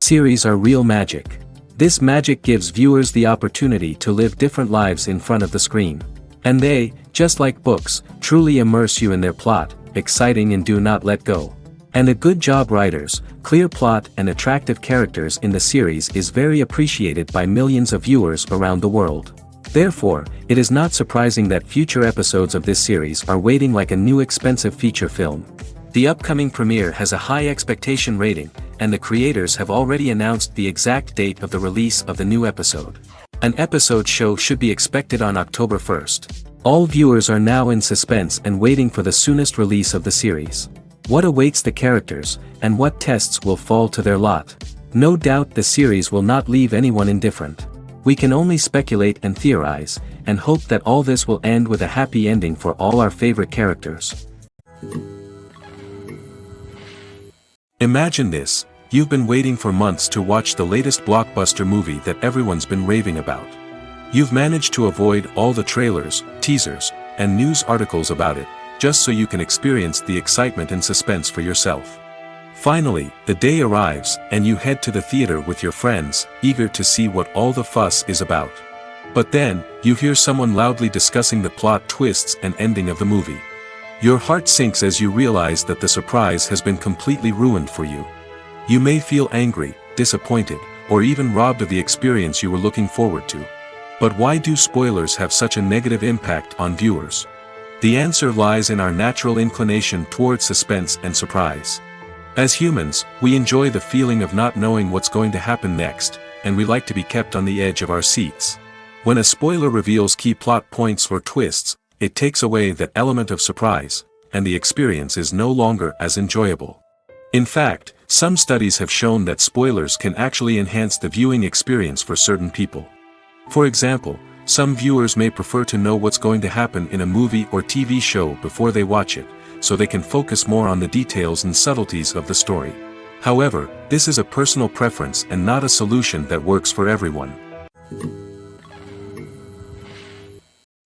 series are real magic. This magic gives viewers the opportunity to live different lives in front of the screen. And they, just like books, truly immerse you in their plot, exciting and do not let go. And a good job writers, clear plot and attractive characters in the series is very appreciated by millions of viewers around the world. Therefore, it is not surprising that future episodes of this series are waiting like a new expensive feature film. The upcoming premiere has a high expectation rating, and the creators have already announced the exact date of the release of the new episode. An episode show should be expected on October 1st. All viewers are now in suspense and waiting for the soonest release of the series. What awaits the characters, and what tests will fall to their lot? No doubt the series will not leave anyone indifferent. We can only speculate and theorize, and hope that all this will end with a happy ending for all our favorite characters. Imagine this, you've been waiting for months to watch the latest blockbuster movie that everyone's been raving about. You've managed to avoid all the trailers, teasers, and news articles about it, just so you can experience the excitement and suspense for yourself. Finally, the day arrives, and you head to the theater with your friends, eager to see what all the fuss is about. But then, you hear someone loudly discussing the plot twists and ending of the movie. Your heart sinks as you realize that the surprise has been completely ruined for you. You may feel angry, disappointed, or even robbed of the experience you were looking forward to. But why do spoilers have such a negative impact on viewers? The answer lies in our natural inclination toward suspense and surprise. As humans, we enjoy the feeling of not knowing what's going to happen next, and we like to be kept on the edge of our seats. When a spoiler reveals key plot points or twists, it takes away that element of surprise, and the experience is no longer as enjoyable. In fact, some studies have shown that spoilers can actually enhance the viewing experience for certain people. For example, some viewers may prefer to know what's going to happen in a movie or TV show before they watch it, so they can focus more on the details and subtleties of the story. However, this is a personal preference and not a solution that works for everyone.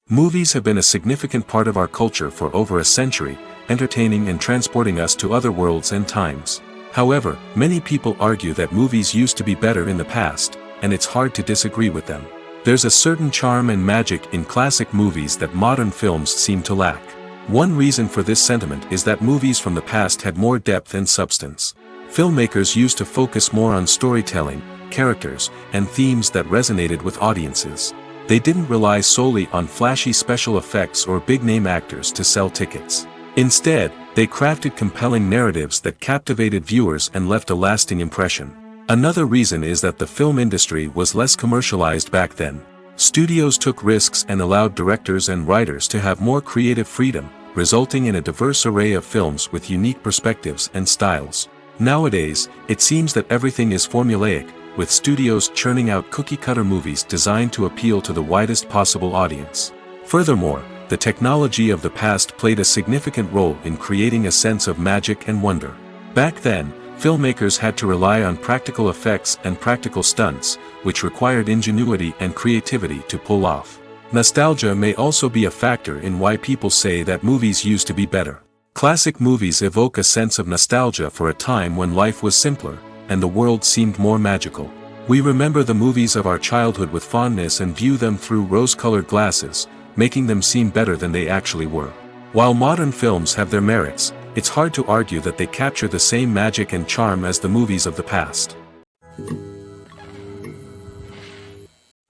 Movies have been a significant part of our culture for over a century, entertaining and transporting us to other worlds and times. However, many people argue that movies used to be better in the past, and it's hard to disagree with them. There's a certain charm and magic in classic movies that modern films seem to lack. One reason for this sentiment is that movies from the past had more depth and substance. Filmmakers used to focus more on storytelling, characters, and themes that resonated with audiences. They didn't rely solely on flashy special effects or big-name actors to sell tickets. Instead, they crafted compelling narratives that captivated viewers and left a lasting impression. Another reason is that the film industry was less commercialized back then. Studios took risks and allowed directors and writers to have more creative freedom, resulting in a diverse array of films with unique perspectives and styles. Nowadays, it seems that everything is formulaic, with studios churning out cookie-cutter movies designed to appeal to the widest possible audience. Furthermore, the technology of the past played a significant role in creating a sense of magic and wonder. Back then, filmmakers had to rely on practical effects and practical stunts, which required ingenuity and creativity to pull off. Nostalgia may also be a factor in why people say that movies used to be better. Classic movies evoke a sense of nostalgia for a time when life was simpler, and the world seemed more magical. We remember the movies of our childhood with fondness and view them through rose-colored glasses, making them seem better than they actually were. While modern films have their merits, it's hard to argue that they capture the same magic and charm as the movies of the past.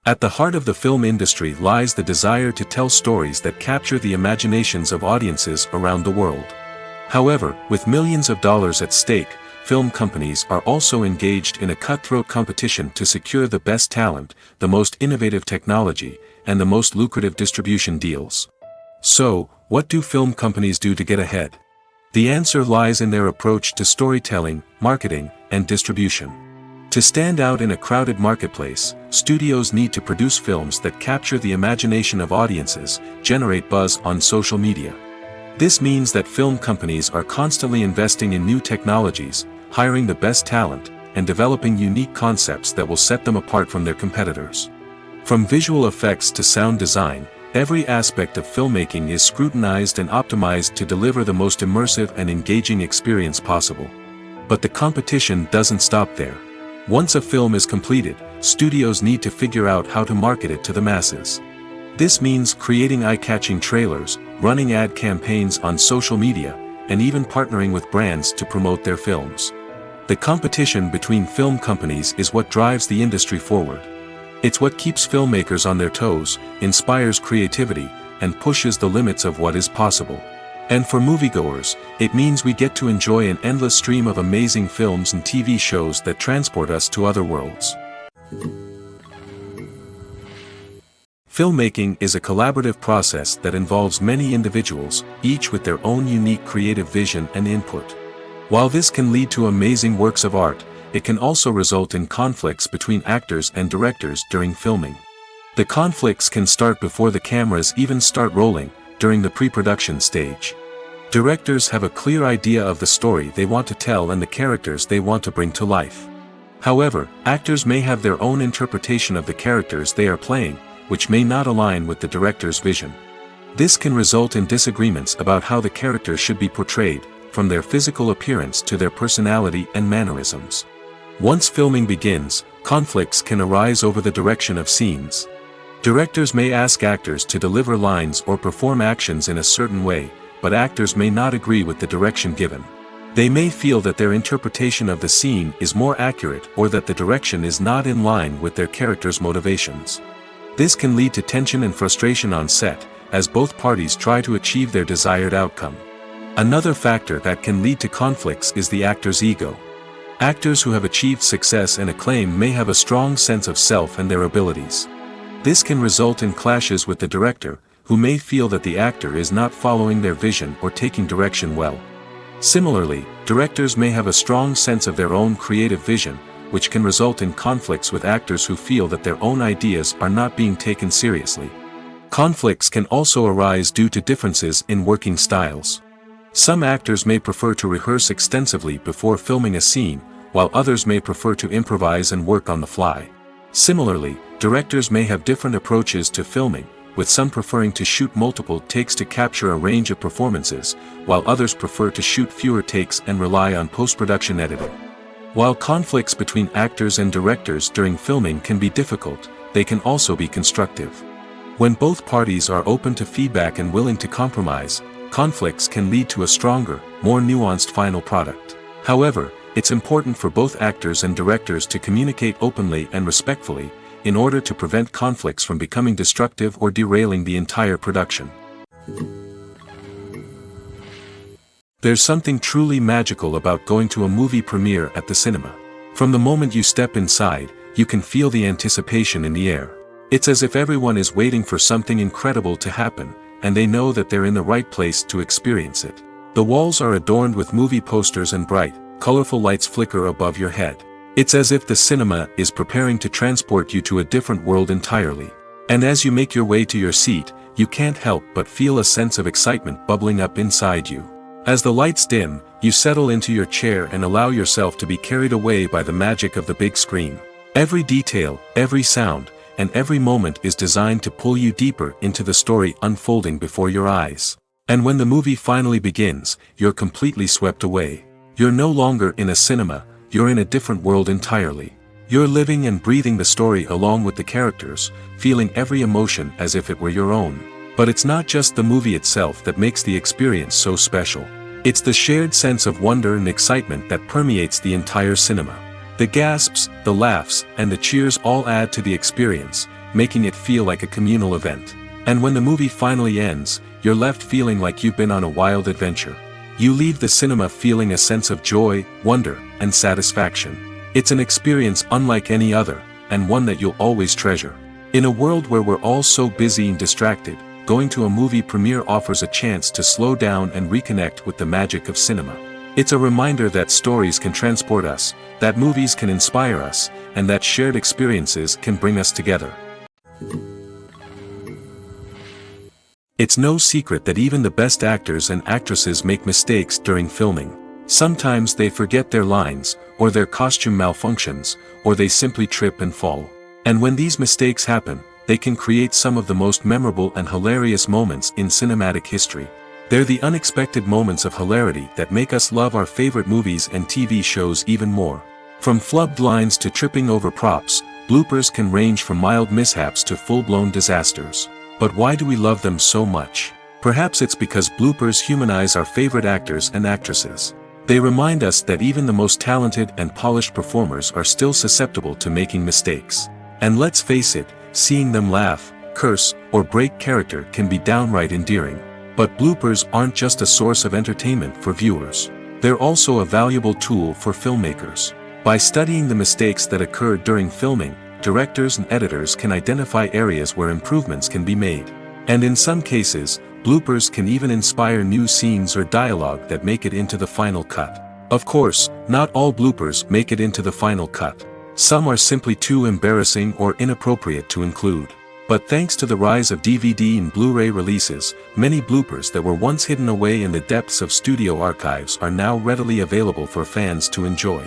At the heart of the film industry lies the desire to tell stories that capture the imaginations of audiences around the world. However, with millions of dollars at stake, film companies are also engaged in a cutthroat competition to secure the best talent, the most innovative technology, and the most lucrative distribution deals. So, what do film companies do to get ahead? The answer lies in their approach to storytelling, marketing, and distribution. To stand out in a crowded marketplace, studios need to produce films that capture the imagination of audiences, generate buzz on social media. This means that film companies are constantly investing in new technologies, hiring the best talent, and developing unique concepts that will set them apart from their competitors. From visual effects to sound design, every aspect of filmmaking is scrutinized and optimized to deliver the most immersive and engaging experience possible. But the competition doesn't stop there. Once a film is completed, studios need to figure out how to market it to the masses. This means creating eye-catching trailers, running ad campaigns on social media, and even partnering with brands to promote their films. The competition between film companies is what drives the industry forward. It's what keeps filmmakers on their toes, inspires creativity, and pushes the limits of what is possible. And for moviegoers, it means we get to enjoy an endless stream of amazing films and TV shows that transport us to other worlds. Filmmaking is a collaborative process that involves many individuals, each with their own unique creative vision and input. While this can lead to amazing works of art, it can also result in conflicts between actors and directors during filming. The conflicts can start before the cameras even start rolling, during the pre-production stage. Directors have a clear idea of the story they want to tell and the characters they want to bring to life. However, actors may have their own interpretation of the characters they are playing, which may not align with the director's vision. This can result in disagreements about how the characters should be portrayed, from their physical appearance to their personality and mannerisms. Once filming begins, conflicts can arise over the direction of scenes. Directors may ask actors to deliver lines or perform actions in a certain way, but actors may not agree with the direction given. They may feel that their interpretation of the scene is more accurate or that the direction is not in line with their character's motivations. This can lead to tension and frustration on set, as both parties try to achieve their desired outcome. Another factor that can lead to conflicts is the actor's ego. Actors who have achieved success and acclaim may have a strong sense of self and their abilities. This can result in clashes with the director, who may feel that the actor is not following their vision or taking direction well. Similarly, directors may have a strong sense of their own creative vision, which can result in conflicts with actors who feel that their own ideas are not being taken seriously. Conflicts can also arise due to differences in working styles. Some actors may prefer to rehearse extensively before filming a scene, while others may prefer to improvise and work on the fly. Similarly, directors may have different approaches to filming, with some preferring to shoot multiple takes to capture a range of performances, while others prefer to shoot fewer takes and rely on post-production editing. While conflicts between actors and directors during filming can be difficult, they can also be constructive. When both parties are open to feedback and willing to compromise, conflicts can lead to a stronger, more nuanced final product. However, it's important for both actors and directors to communicate openly and respectfully, in order to prevent conflicts from becoming destructive or derailing the entire production. There's something truly magical about going to a movie premiere at the cinema. From the moment you step inside, you can feel the anticipation in the air. It's as if everyone is waiting for something incredible to happen, and they know that they're in the right place to experience it. The walls are adorned with movie posters and bright, colorful lights flicker above your head. It's as if the cinema is preparing to transport you to a different world entirely. And as you make your way to your seat, you can't help but feel a sense of excitement bubbling up inside you. As the lights dim, you settle into your chair and allow yourself to be carried away by the magic of the big screen. Every detail, every sound, and every moment is designed to pull you deeper into the story unfolding before your eyes. And when the movie finally begins, you're completely swept away. You're no longer in a cinema, you're in a different world entirely. You're living and breathing the story along with the characters, feeling every emotion as if it were your own. But it's not just the movie itself that makes the experience so special. It's the shared sense of wonder and excitement that permeates the entire cinema. The gasps, the laughs, and the cheers all add to the experience, making it feel like a communal event. And when the movie finally ends, you're left feeling like you've been on a wild adventure. You leave the cinema feeling a sense of joy, wonder, and satisfaction. It's an experience unlike any other, and one that you'll always treasure. In a world where we're all so busy and distracted, going to a movie premiere offers a chance to slow down and reconnect with the magic of cinema. It's a reminder that stories can transport us, that movies can inspire us, and that shared experiences can bring us together. It's no secret that even the best actors and actresses make mistakes during filming. Sometimes they forget their lines, or their costume malfunctions, or they simply trip and fall. And when these mistakes happen, they can create some of the most memorable and hilarious moments in cinematic history. They're the unexpected moments of hilarity that make us love our favorite movies and TV shows even more. From flubbed lines to tripping over props, bloopers can range from mild mishaps to full-blown disasters. But why do we love them so much? Perhaps it's because bloopers humanize our favorite actors and actresses. They remind us that even the most talented and polished performers are still susceptible to making mistakes. And let's face it, seeing them laugh, curse, or break character can be downright endearing. But bloopers aren't just a source of entertainment for viewers. They're also a valuable tool for filmmakers. By studying the mistakes that occurred during filming, directors and editors can identify areas where improvements can be made. And in some cases, bloopers can even inspire new scenes or dialogue that make it into the final cut. Of course, not all bloopers make it into the final cut. Some are simply too embarrassing or inappropriate to include. But thanks to the rise of DVD and Blu-ray releases, many bloopers that were once hidden away in the depths of studio archives are now readily available for fans to enjoy.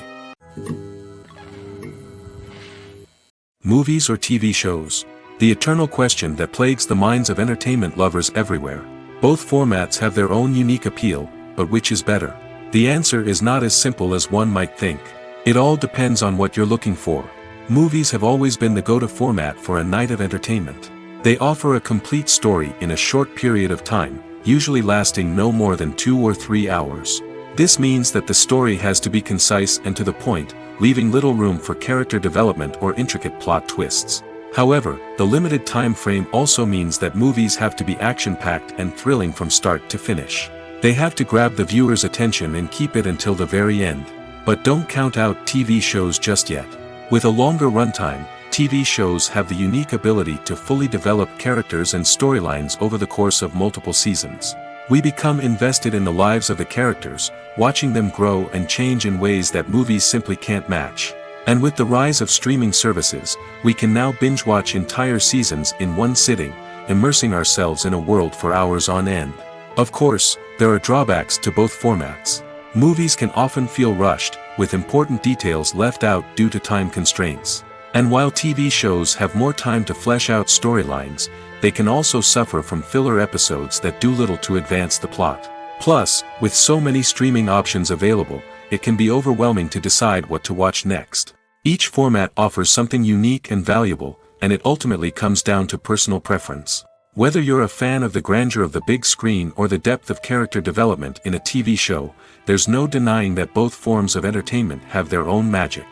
Movies or TV shows? The eternal question that plagues the minds of entertainment lovers everywhere. Both formats have their own unique appeal, but which is better? The answer is not as simple as one might think. It all depends on what you're looking for. Movies have always been the go-to format for a night of entertainment. They offer a complete story in a short period of time, usually lasting no more than 2 or 3 hours. This means that the story has to be concise and to the point, leaving little room for character development or intricate plot twists. However, the limited time frame also means that movies have to be action-packed and thrilling from start to finish. They have to grab the viewer's attention and keep it until the very end. But don't count out TV shows just yet. With a longer runtime, TV shows have the unique ability to fully develop characters and storylines over the course of multiple seasons. We become invested in the lives of the characters, watching them grow and change in ways that movies simply can't match. And with the rise of streaming services, we can now binge-watch entire seasons in one sitting, immersing ourselves in a world for hours on end. Of course, there are drawbacks to both formats. Movies can often feel rushed, with important details left out due to time constraints. And while TV shows have more time to flesh out storylines, they can also suffer from filler episodes that do little to advance the plot. Plus, with so many streaming options available, it can be overwhelming to decide what to watch next. Each format offers something unique and valuable, and it ultimately comes down to personal preference. Whether you're a fan of the grandeur of the big screen or the depth of character development in a TV show, there's no denying that both forms of entertainment have their own magic.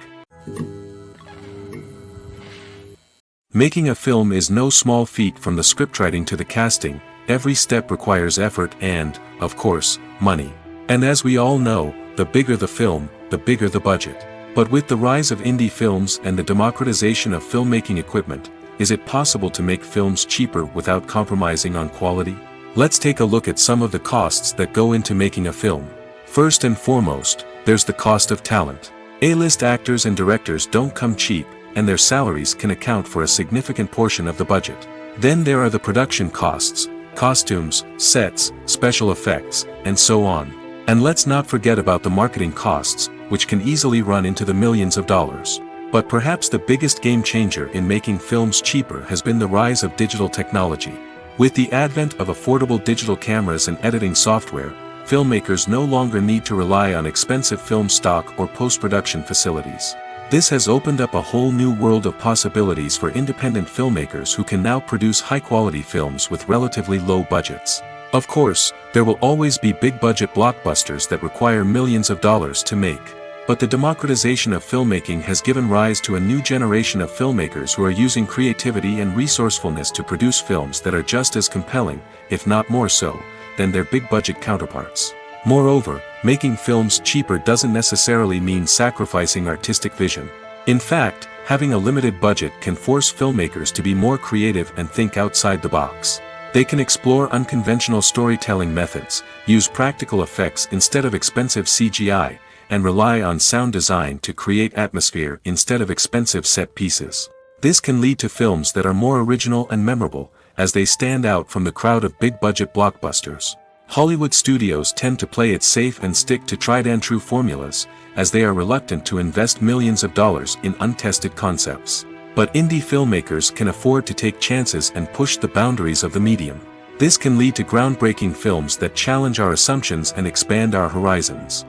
Making a film is no small feat. From the scriptwriting to the casting, every step requires effort and, of course, money. And as we all know, the bigger the film, the bigger the budget. But with the rise of indie films and the democratization of filmmaking equipment, is it possible to make films cheaper without compromising on quality? Let's take a look at some of the costs that go into making a film. First and foremost, there's the cost of talent. A-list actors and directors don't come cheap, and their salaries can account for a significant portion of the budget. Then there are the production costs, costumes, sets, special effects, and so on. And let's not forget about the marketing costs, which can easily run into the millions of dollars. But perhaps the biggest game changer in making films cheaper has been the rise of digital technology. With the advent of affordable digital cameras and editing software, filmmakers no longer need to rely on expensive film stock or post-production facilities. This has opened up a whole new world of possibilities for independent filmmakers who can now produce high-quality films with relatively low budgets. Of course, there will always be big-budget blockbusters that require millions of dollars to make. But the democratization of filmmaking has given rise to a new generation of filmmakers who are using creativity and resourcefulness to produce films that are just as compelling, if not more so, than their big-budget counterparts. Moreover, making films cheaper doesn't necessarily mean sacrificing artistic vision. In fact, having a limited budget can force filmmakers to be more creative and think outside the box. They can explore unconventional storytelling methods, use practical effects instead of expensive CGI, and rely on sound design to create atmosphere instead of expensive set pieces. This can lead to films that are more original and memorable, as they stand out from the crowd of big-budget blockbusters. Hollywood studios tend to play it safe and stick to tried-and-true formulas, as they are reluctant to invest millions of dollars in untested concepts. But indie filmmakers can afford to take chances and push the boundaries of the medium. This can lead to groundbreaking films that challenge our assumptions and expand our horizons.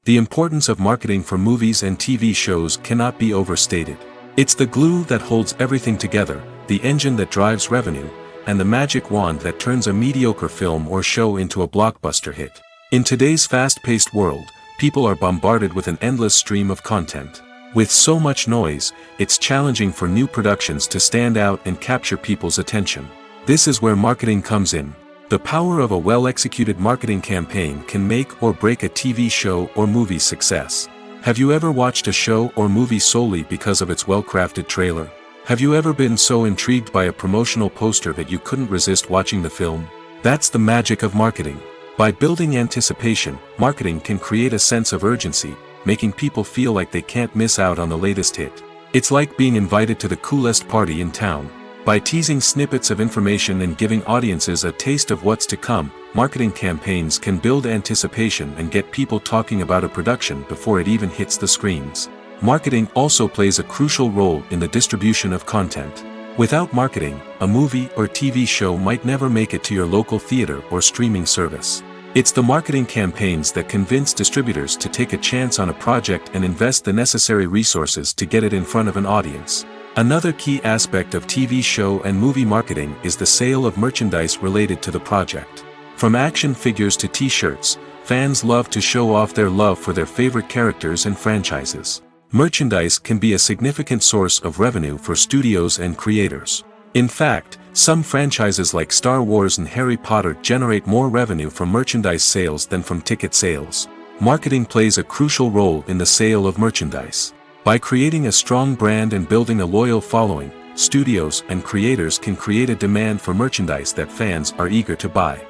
The importance of marketing for movies and TV shows cannot be overstated. It's the glue that holds everything together, the engine that drives revenue, and the magic wand that turns a mediocre film or show into a blockbuster hit. In today's fast-paced world, people are bombarded with an endless stream of content. With so much noise, it's challenging for new productions to stand out and capture people's attention. This is where marketing comes in. The power of a well-executed marketing campaign can make or break a TV show or movie's success. Have you ever watched a show or movie solely because of its well-crafted trailer? Have you ever been so intrigued by a promotional poster that you couldn't resist watching the film? That's the magic of marketing. By building anticipation, marketing can create a sense of urgency, making people feel like they can't miss out on the latest hit. It's like being invited to the coolest party in town. By teasing snippets of information and giving audiences a taste of what's to come, marketing campaigns can build anticipation and get people talking about a production before it even hits the screens. Marketing also plays a crucial role in the distribution of content. Without marketing, a movie or TV show might never make it to your local theater or streaming service. It's the marketing campaigns that convince distributors to take a chance on a project and invest the necessary resources to get it in front of an audience. Another key aspect of TV show and movie marketing is the sale of merchandise related to the project. From action figures to t-shirts, fans love to show off their love for their favorite characters and franchises. Merchandise can be a significant source of revenue for studios and creators. In fact, some franchises like Star Wars and Harry Potter generate more revenue from merchandise sales than from ticket sales. Marketing plays a crucial role in the sale of merchandise. By creating a strong brand and building a loyal following, studios and creators can create a demand for merchandise that fans are eager to buy.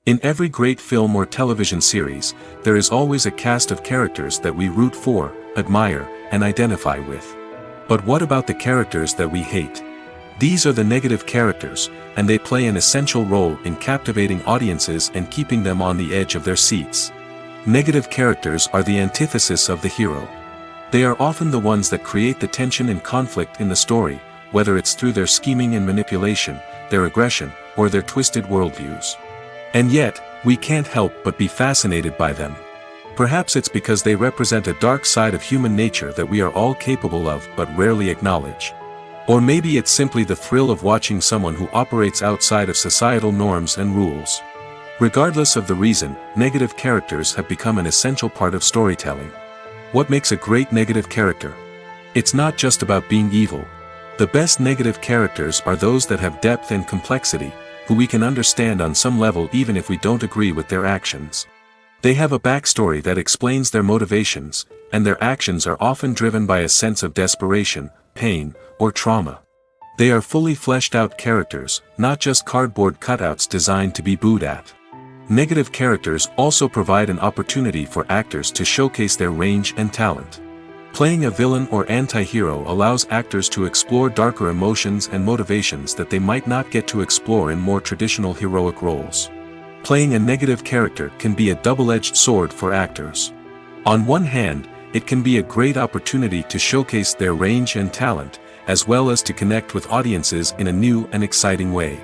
In every great film or television series, there is always a cast of characters that we root for, admire, and identify with. But what about the characters that we hate? These are the negative characters, and they play an essential role in captivating audiences and keeping them on the edge of their seats. Negative characters are the antithesis of the hero. They are often the ones that create the tension and conflict in the story, whether it's through their scheming and manipulation, their aggression, or their twisted worldviews. And yet, we can't help but be fascinated by them. Perhaps it's because they represent a dark side of human nature that we are all capable of but rarely acknowledge. Or maybe it's simply the thrill of watching someone who operates outside of societal norms and rules. Regardless of the reason, negative characters have become an essential part of storytelling. What makes a great negative character? It's not just about being evil. The best negative characters are those that have depth and complexity, who we can understand on some level even if we don't agree with their actions. They have a backstory that explains their motivations, and their actions are often driven by a sense of desperation, pain, or trauma. They are fully fleshed out characters, not just cardboard cutouts designed to be booed at. Negative characters also provide an opportunity for actors to showcase their range and talent. Playing a villain or anti-hero allows actors to explore darker emotions and motivations that they might not get to explore in more traditional heroic roles. Playing a negative character can be a double-edged sword for actors. On one hand, it can be a great opportunity to showcase their range and talent, as well as to connect with audiences in a new and exciting way.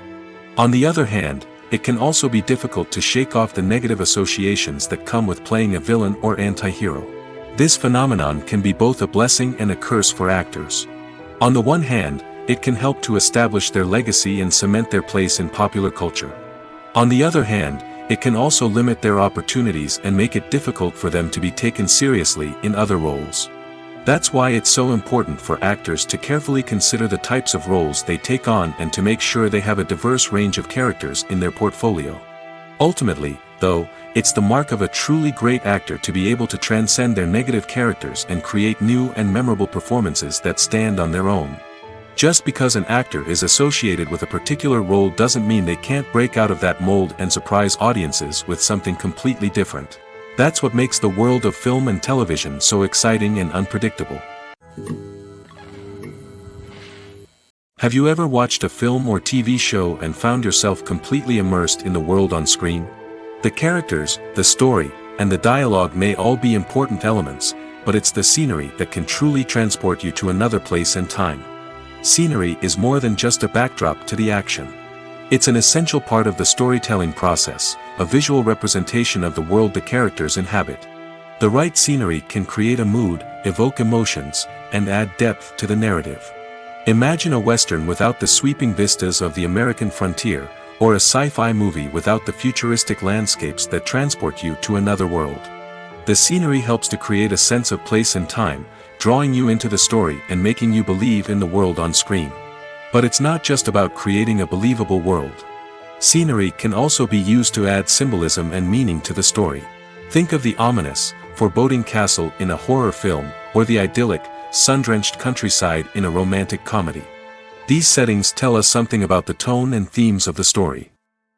On the other hand, it can also be difficult to shake off the negative associations that come with playing a villain or anti-hero. This phenomenon can be both a blessing and a curse for actors. On the one hand, it can help to establish their legacy and cement their place in popular culture. On the other hand, it can also limit their opportunities and make it difficult for them to be taken seriously in other roles. That's why it's so important for actors to carefully consider the types of roles they take on and to make sure they have a diverse range of characters in their portfolio. Ultimately, though, it's the mark of a truly great actor to be able to transcend their negative characters and create new and memorable performances that stand on their own. Just because an actor is associated with a particular role doesn't mean they can't break out of that mold and surprise audiences with something completely different. That's what makes the world of film and television so exciting and unpredictable. Have you ever watched a film or TV show and found yourself completely immersed in the world on screen? The characters, the story, and the dialogue may all be important elements, but it's the scenery that can truly transport you to another place and time. Scenery is more than just a backdrop to the action. It's an essential part of the storytelling process, a visual representation of the world the characters inhabit. The right scenery can create a mood, evoke emotions, and add depth to the narrative. Imagine a Western without the sweeping vistas of the American frontier, or a sci-fi movie without the futuristic landscapes that transport you to another world. The scenery helps to create a sense of place and time, drawing you into the story and making you believe in the world on screen. But it's not just about creating a believable world. Scenery can also be used to add symbolism and meaning to the story. Think of the ominous, foreboding castle in a horror film, or the idyllic, sun-drenched countryside in a romantic comedy. These settings tell us something about the tone and themes of the story.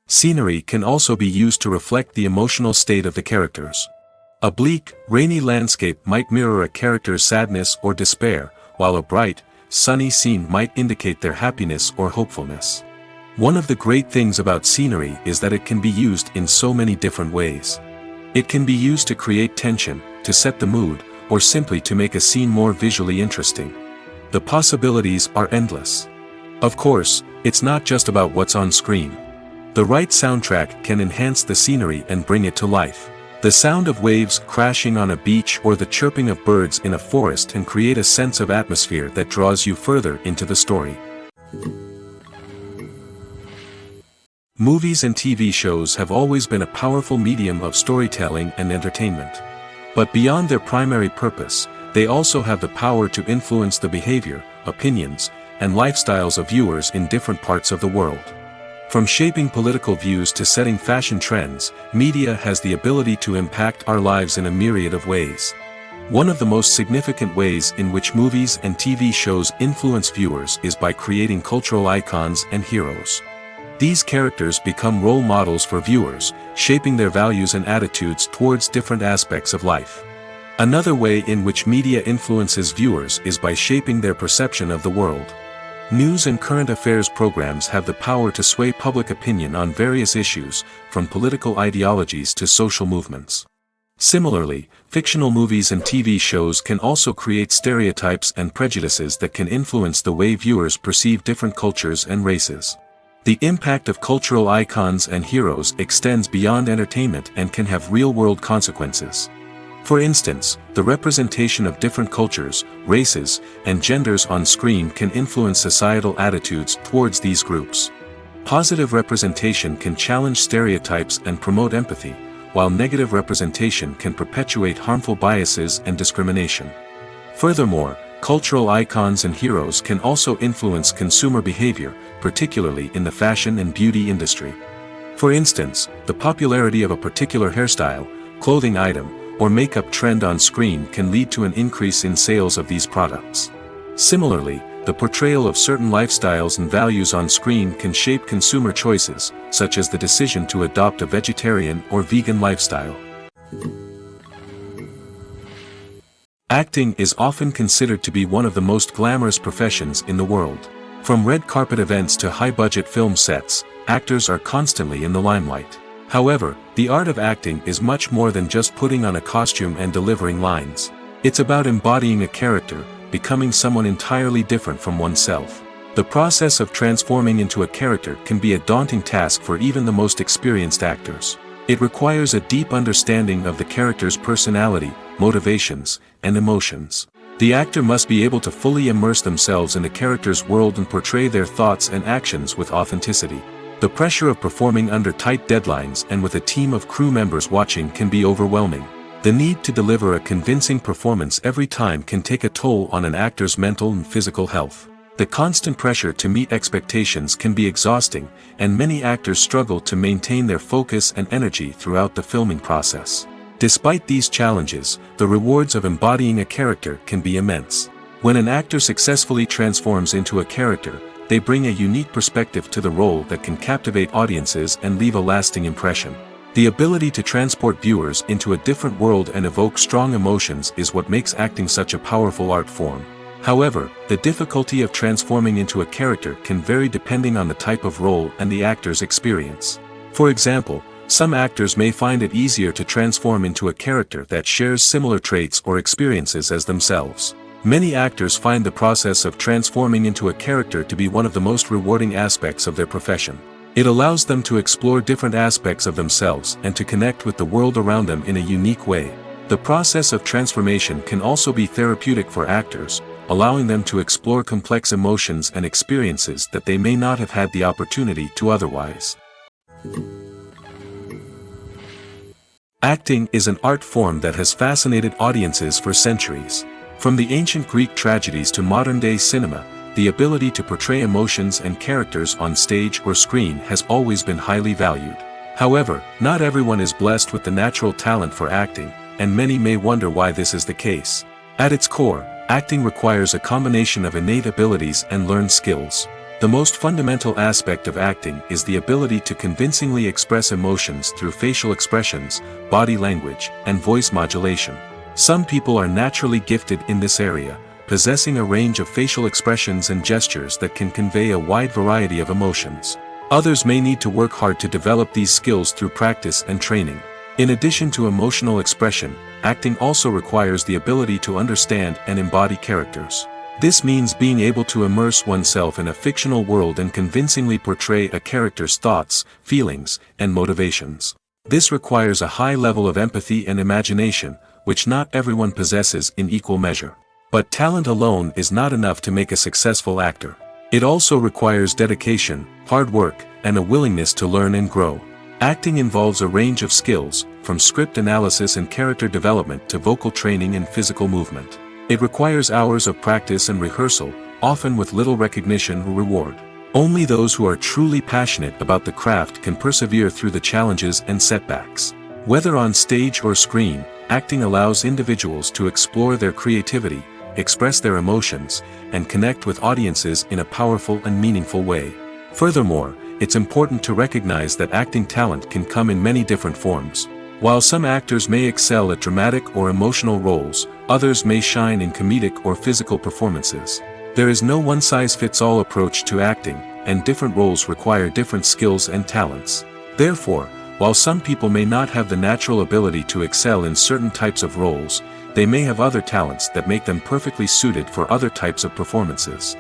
Scenery can also be used to reflect the emotional state of the characters. A bleak, rainy landscape might mirror a character's sadness or despair, while a bright, sunny scene might indicate their happiness or hopefulness. One of the great things about scenery is that it can be used in so many different ways. It can be used to create tension, to set the mood, or simply to make a scene more visually interesting. The possibilities are endless. Of course, it's not just about what's on screen. The right soundtrack can enhance the scenery and bring it to life. The sound of waves crashing on a beach or the chirping of birds in a forest can create a sense of atmosphere that draws you further into the story. Movies and TV shows have always been a powerful medium of storytelling and entertainment. But beyond their primary purpose, they also have the power to influence the behavior, opinions, and lifestyles of viewers in different parts of the world. From shaping political views to setting fashion trends, media has the ability to impact our lives in a myriad of ways. One of the most significant ways in which movies and TV shows influence viewers is by creating cultural icons and heroes. These characters become role models for viewers, shaping their values and attitudes towards different aspects of life. Another way in which media influences viewers is by shaping their perception of the world. News and current affairs programs have the power to sway public opinion on various issues, from political ideologies to social movements. Similarly, fictional movies and TV shows can also create stereotypes and prejudices that can influence the way viewers perceive different cultures and races. The impact of cultural icons and heroes extends beyond entertainment and can have real-world consequences. For instance, the representation of different cultures, races, and genders on screen can influence societal attitudes towards these groups. Positive representation can challenge stereotypes and promote empathy, while negative representation can perpetuate harmful biases and discrimination. Furthermore, cultural icons and heroes can also influence consumer behavior, particularly in the fashion and beauty industry. For instance, the popularity of a particular hairstyle, clothing item, or makeup trend on screen can lead to an increase in sales of these products. Similarly, the portrayal of certain lifestyles and values on screen can shape consumer choices, such as the decision to adopt a vegetarian or vegan lifestyle. Acting is often considered to be one of the most glamorous professions in the world. From red carpet events to high-budget film sets, actors are constantly in the limelight. However, the art of acting is much more than just putting on a costume and delivering lines. It's about embodying a character, becoming someone entirely different from oneself. The process of transforming into a character can be a daunting task for even the most experienced actors. It requires a deep understanding of the character's personality, motivations, and emotions. The actor must be able to fully immerse themselves in the character's world and portray their thoughts and actions with authenticity. The pressure of performing under tight deadlines and with a team of crew members watching can be overwhelming. The need to deliver a convincing performance every time can take a toll on an actor's mental and physical health. The constant pressure to meet expectations can be exhausting, and many actors struggle to maintain their focus and energy throughout the filming process. Despite these challenges, the rewards of embodying a character can be immense. When an actor successfully transforms into a character, they bring a unique perspective to the role that can captivate audiences and leave a lasting impression. The ability to transport viewers into a different world and evoke strong emotions is what makes acting such a powerful art form. However, the difficulty of transforming into a character can vary depending on the type of role and the actor's experience. For example, some actors may find it easier to transform into a character that shares similar traits or experiences as themselves. Many actors find the process of transforming into a character to be one of the most rewarding aspects of their profession. It allows them to explore different aspects of themselves and to connect with the world around them in a unique way. The process of transformation can also be therapeutic for actors, allowing them to explore complex emotions and experiences that they may not have had the opportunity to otherwise. Acting is an art form that has fascinated audiences for centuries. From the ancient Greek tragedies to modern-day cinema, the ability to portray emotions and characters on stage or screen has always been highly valued. However, not everyone is blessed with the natural talent for acting, and many may wonder why this is the case. At its core, acting requires a combination of innate abilities and learned skills. The most fundamental aspect of acting is the ability to convincingly express emotions through facial expressions, body language, and voice modulation. Some people are naturally gifted in this area, possessing a range of facial expressions and gestures that can convey a wide variety of emotions. Others may need to work hard to develop these skills through practice and training. In addition to emotional expression, acting also requires the ability to understand and embody characters. This means being able to immerse oneself in a fictional world and convincingly portray a character's thoughts, feelings, and motivations. This requires a high level of empathy and imagination, which not everyone possesses in equal measure. But talent alone is not enough to make a successful actor. It also requires dedication, hard work, and a willingness to learn and grow. Acting involves a range of skills, from script analysis and character development to vocal training and physical movement. It requires hours of practice and rehearsal, often with little recognition or reward. Only those who are truly passionate about the craft can persevere through the challenges and setbacks. Whether on stage or screen, acting allows individuals to explore their creativity, express their emotions, and connect with audiences in a powerful and meaningful way. Furthermore, it's important to recognize that acting talent can come in many different forms. While some actors may excel at dramatic or emotional roles, others may shine in comedic or physical performances. There is no one-size-fits-all approach to acting, and different roles require different skills and talents. Therefore, while some people may not have the natural ability to excel in certain types of roles, they may have other talents that make them perfectly suited for other types of performances.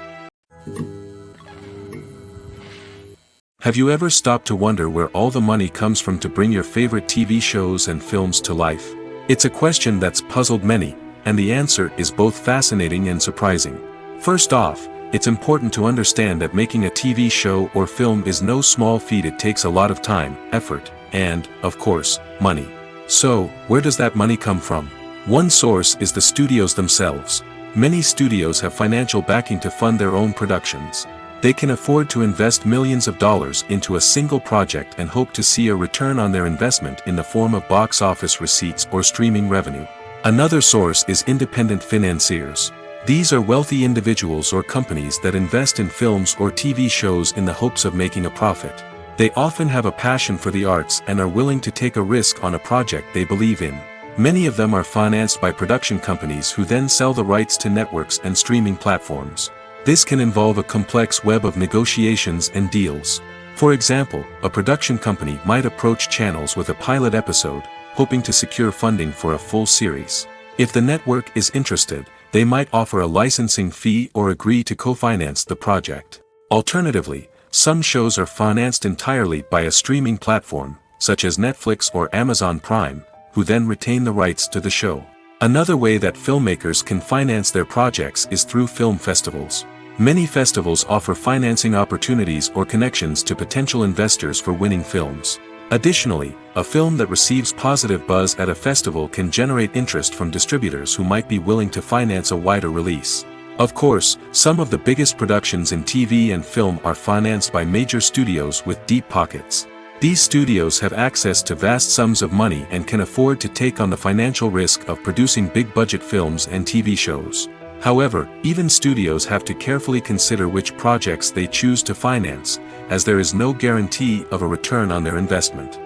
Have you ever stopped to wonder where all the money comes from to bring your favorite TV shows and films to life? It's a question that's puzzled many, and the answer is both fascinating and surprising. First off, it's important to understand that making a TV show or film is no small feat. It takes a lot of time, effort, and, of course, money. So, where does that money come from? One source is the studios themselves. Many studios have financial backing to fund their own productions. They can afford to invest millions of dollars into a single project and hope to see a return on their investment in the form of box office receipts or streaming revenue. Another source is independent financiers. These are wealthy individuals or companies that invest in films or TV shows in the hopes of making a profit. They often have a passion for the arts and are willing to take a risk on a project they believe in. Many of them are financed by production companies who then sell the rights to networks and streaming platforms. This can involve a complex web of negotiations and deals. For example, a production company might approach channels with a pilot episode, hoping to secure funding for a full series. If the network is interested, they might offer a licensing fee or agree to co-finance the project. Alternatively, some shows are financed entirely by a streaming platform, such as Netflix or Amazon Prime, who then retain the rights to the show. Another way that filmmakers can finance their projects is through film festivals. Many festivals offer financing opportunities or connections to potential investors for winning films. Additionally, a film that receives positive buzz at a festival can generate interest from distributors who might be willing to finance a wider release. Of course, some of the biggest productions in TV and film are financed by major studios with deep pockets. These studios have access to vast sums of money and can afford to take on the financial risk of producing big-budget films and TV shows. However, even studios have to carefully consider which projects they choose to finance, as there is no guarantee of a return on their investment.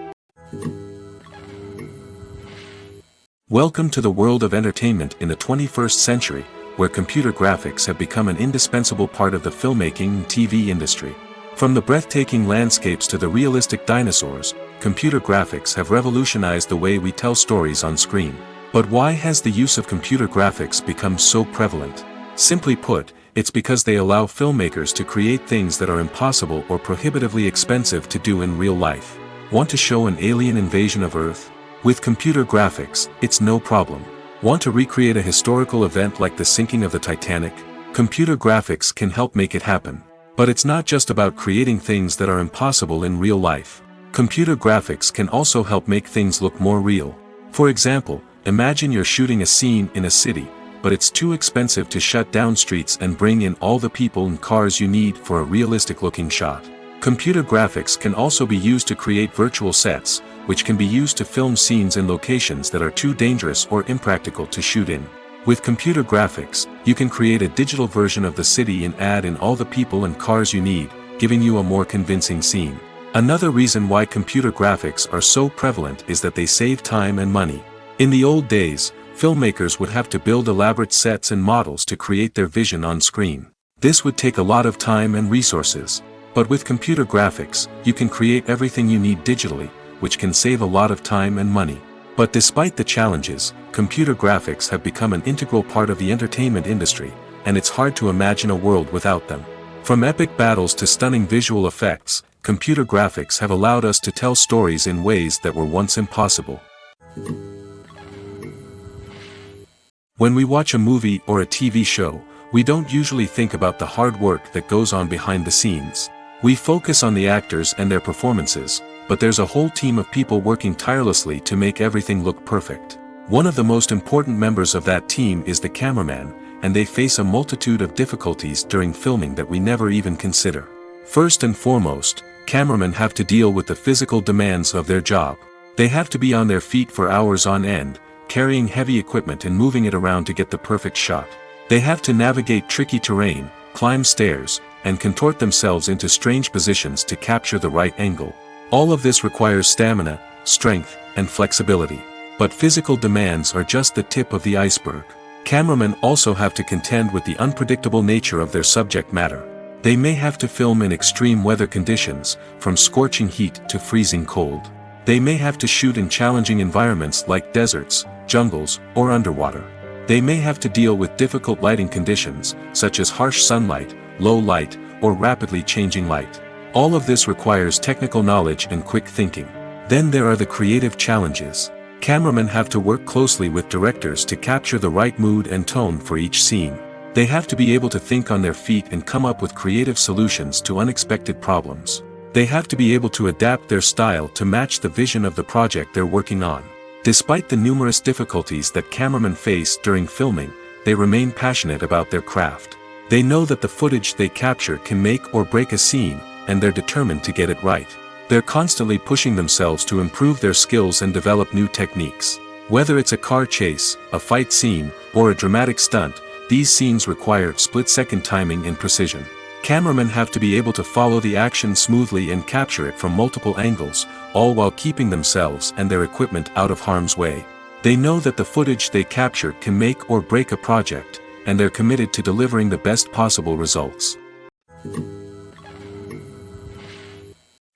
Welcome to the world of entertainment in the 21st century, where computer graphics have become an indispensable part of the filmmaking and TV industry. From the breathtaking landscapes to the realistic dinosaurs, computer graphics have revolutionized the way we tell stories on screen. But why has the use of computer graphics become so prevalent? Simply put, It's because they allow filmmakers to create things that are impossible or prohibitively expensive to do in real life. Want to show an alien invasion of Earth? With computer graphics, it's no problem. Want to recreate a historical event like the sinking of the Titanic? Computer graphics can help make it happen. But it's not just about creating things that are impossible in real life. Computer graphics can also help make things look more real. For example, imagine you're shooting a scene in a city, but it's too expensive to shut down streets and bring in all the people and cars you need for a realistic-looking shot. Computer graphics can also be used to create virtual sets, which can be used to film scenes in locations that are too dangerous or impractical to shoot in. With computer graphics, you can create a digital version of the city and add in all the people and cars you need, giving you a more convincing scene. Another reason why computer graphics are so prevalent is that they save time and money. In the old days, filmmakers would have to build elaborate sets and models to create their vision on screen. This would take a lot of time and resources. But with computer graphics, you can create everything you need digitally, which can save a lot of time and money. But despite the challenges, computer graphics have become an integral part of the entertainment industry, and it's hard to imagine a world without them. From epic battles to stunning visual effects, computer graphics have allowed us to tell stories in ways that were once impossible. When we watch a movie or a TV show, we don't usually think about the hard work that goes on behind the scenes. We focus on the actors and their performances, but there's a whole team of people working tirelessly to make everything look perfect. One of the most important members of that team is the cameraman, and they face a multitude of difficulties during filming that we never even consider. First and foremost, cameramen have to deal with the physical demands of their job. They have to be on their feet for hours on end, carrying heavy equipment and moving it around to get the perfect shot. They have to navigate tricky terrain, climb stairs, and contort themselves into strange positions to capture the right angle. All of this requires stamina, strength, and flexibility. But physical demands are just the tip of the iceberg. Cameramen also have to contend with the unpredictable nature of their subject matter. They may have to film in extreme weather conditions, from scorching heat to freezing cold. They may have to shoot in challenging environments like deserts, jungles, or underwater. They may have to deal with difficult lighting conditions, such as harsh sunlight, low light, or rapidly changing light. All of this requires technical knowledge and quick thinking. Then there are the creative challenges. Cameramen have to work closely with directors to capture the right mood and tone for each scene. They have to be able to think on their feet and come up with creative solutions to unexpected problems. They have to be able to adapt their style to match the vision of the project they're working on. Despite the numerous difficulties that cameramen face during filming, they remain passionate about their craft. They know that the footage they capture can make or break a scene, and they're determined to get it right. They're constantly pushing themselves to improve their skills and develop new techniques. Whether it's a car chase, a fight scene, or a dramatic stunt, these scenes require split-second timing and precision. Cameramen have to be able to follow the action smoothly and capture it from multiple angles, all while keeping themselves and their equipment out of harm's way. They know that the footage they capture can make or break a project, and they're committed to delivering the best possible results.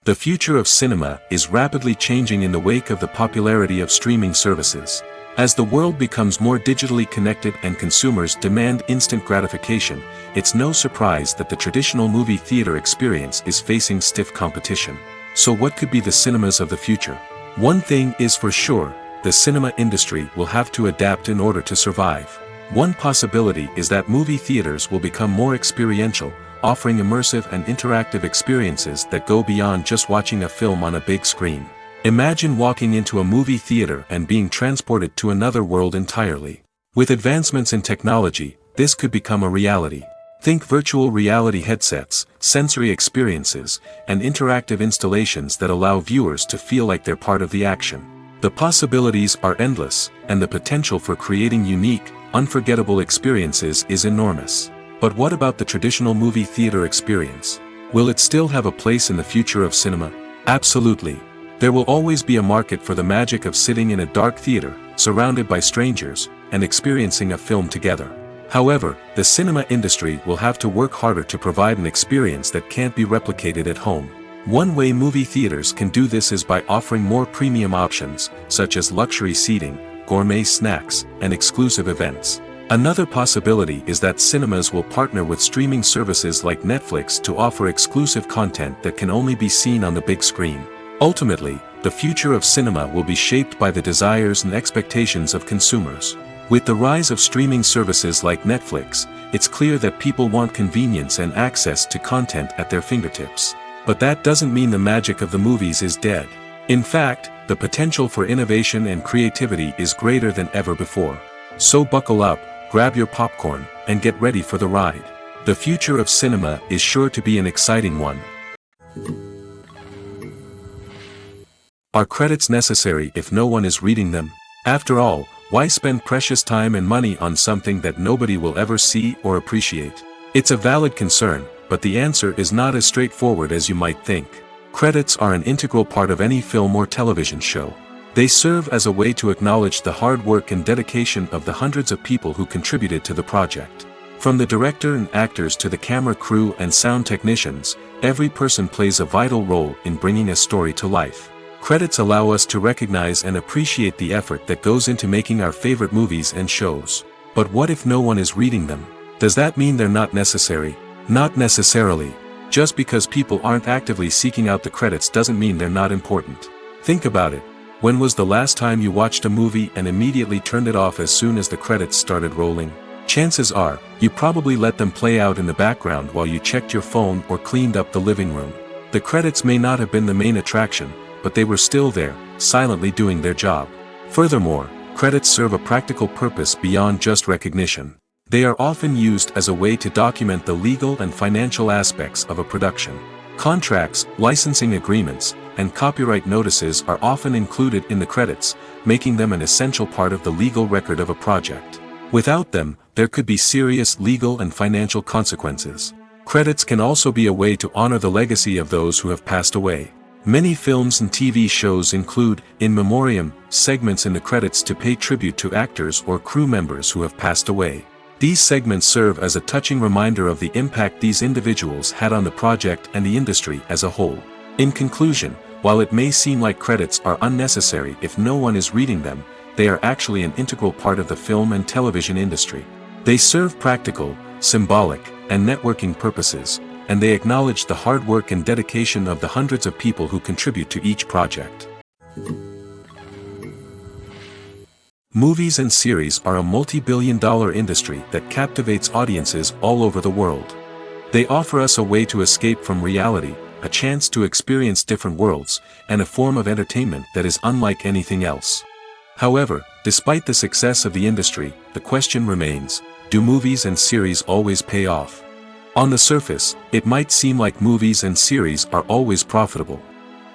The future of cinema is rapidly changing in the wake of the popularity of streaming services. As the world becomes more digitally connected and consumers demand instant gratification, it's no surprise that the traditional movie theater experience is facing stiff competition. So what could be the cinemas of the future? One thing is for sure, the cinema industry will have to adapt in order to survive. One possibility is that movie theaters will become more experiential, offering immersive and interactive experiences that go beyond just watching a film on a big screen. Imagine walking into a movie theater and being transported to another world entirely. With advancements in technology, this could become a reality. Think virtual reality headsets, sensory experiences, and interactive installations that allow viewers to feel like they're part of the action. The possibilities are endless, and the potential for creating unique, unforgettable experiences is enormous. But what about the traditional movie theater experience? Will it still have a place in the future of cinema? Absolutely. There will always be a market for the magic of sitting in a dark theater, surrounded by strangers, and experiencing a film together. However, the cinema industry will have to work harder to provide an experience that can't be replicated at home. One way movie theaters can do this is by offering more premium options, such as luxury seating, gourmet snacks, and exclusive events. Another possibility is that cinemas will partner with streaming services like Netflix to offer exclusive content that can only be seen on the big screen. Ultimately, the future of cinema will be shaped by the desires and expectations of consumers. With the rise of streaming services like Netflix, it's clear that people want convenience and access to content at their fingertips. But that doesn't mean the magic of the movies is dead. In fact, the potential for innovation and creativity is greater than ever before. So buckle up, grab your popcorn, and get ready for the ride. The future of cinema is sure to be an exciting one. Are credits necessary if no one is reading them? After all, why spend precious time and money on something that nobody will ever see or appreciate? It's a valid concern, but the answer is not as straightforward as you might think. Credits are an integral part of any film or television show. They serve as a way to acknowledge the hard work and dedication of the hundreds of people who contributed to the project. From the director and actors to the camera crew and sound technicians, every person plays a vital role in bringing a story to life. Credits allow us to recognize and appreciate the effort that goes into making our favorite movies and shows. But what if no one is reading them? Does that mean they're not necessary? Not necessarily. Just because people aren't actively seeking out the credits doesn't mean they're not important. Think about it. When was the last time you watched a movie and immediately turned it off as soon as the credits started rolling? Chances are, you probably let them play out in the background while you checked your phone or cleaned up the living room. The credits may not have been the main attraction, but they were still there, silently doing their job. Furthermore, credits serve a practical purpose beyond just recognition. They are often used as a way to document the legal and financial aspects of a production. Contracts, licensing agreements, and copyright notices are often included in the credits, making them an essential part of the legal record of a project. Without them, there could be serious legal and financial consequences. Credits can also be a way to honor the legacy of those who have passed away. Many films and TV shows include, in memoriam, segments in the credits to pay tribute to actors or crew members who have passed away. These segments serve as a touching reminder of the impact these individuals had on the project and the industry as a whole. In conclusion, while it may seem like credits are unnecessary if no one is reading them, they are actually an integral part of the film and television industry. They serve practical, symbolic, and networking purposes, and they acknowledge the hard work and dedication of the hundreds of people who contribute to each project. Movies and series are a multi-billion-dollar industry that captivates audiences all over the world. They offer us a way to escape from reality, a chance to experience different worlds, and a form of entertainment that is unlike anything else. However, despite the success of the industry, the question remains, do movies and series always pay off? On the surface, it might seem like movies and series are always profitable.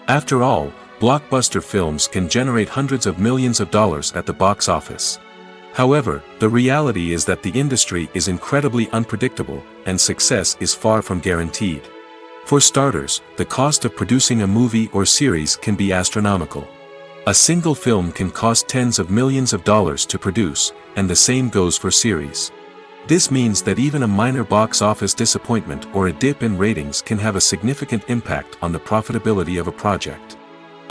After all, blockbuster films can generate hundreds of millions of dollars at the box office. However, the reality is that the industry is incredibly unpredictable, and success is far from guaranteed. For starters, the cost of producing a movie or series can be astronomical. A single film can cost tens of millions of dollars to produce, and the same goes for series. This means that even a minor box office disappointment or a dip in ratings can have a significant impact on the profitability of a project.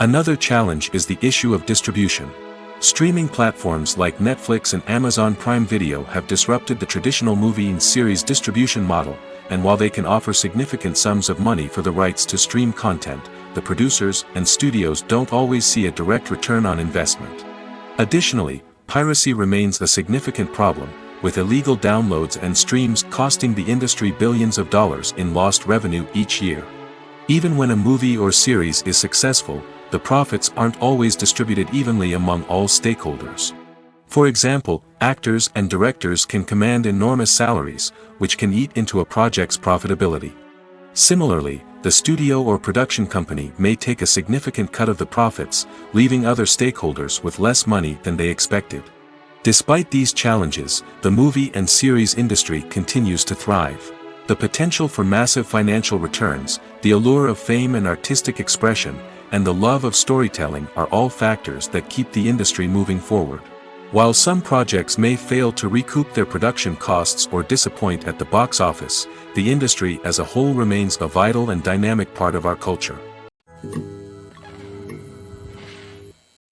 Another challenge is the issue of distribution. Streaming platforms like Netflix and Amazon Prime Video have disrupted the traditional movie and series distribution model, and while they can offer significant sums of money for the rights to stream content, the producers and studios don't always see a direct return on investment. Additionally, piracy remains a significant problem, with illegal downloads and streams costing the industry billions of dollars in lost revenue each year. Even when a movie or series is successful, the profits aren't always distributed evenly among all stakeholders. For example, actors and directors can command enormous salaries, which can eat into a project's profitability. Similarly, the studio or production company may take a significant cut of the profits, leaving other stakeholders with less money than they expected. Despite these challenges, the movie and series industry continues to thrive. The potential for massive financial returns, the allure of fame and artistic expression, and the love of storytelling are all factors that keep the industry moving forward. While some projects may fail to recoup their production costs or disappoint at the box office, the industry as a whole remains a vital and dynamic part of our culture.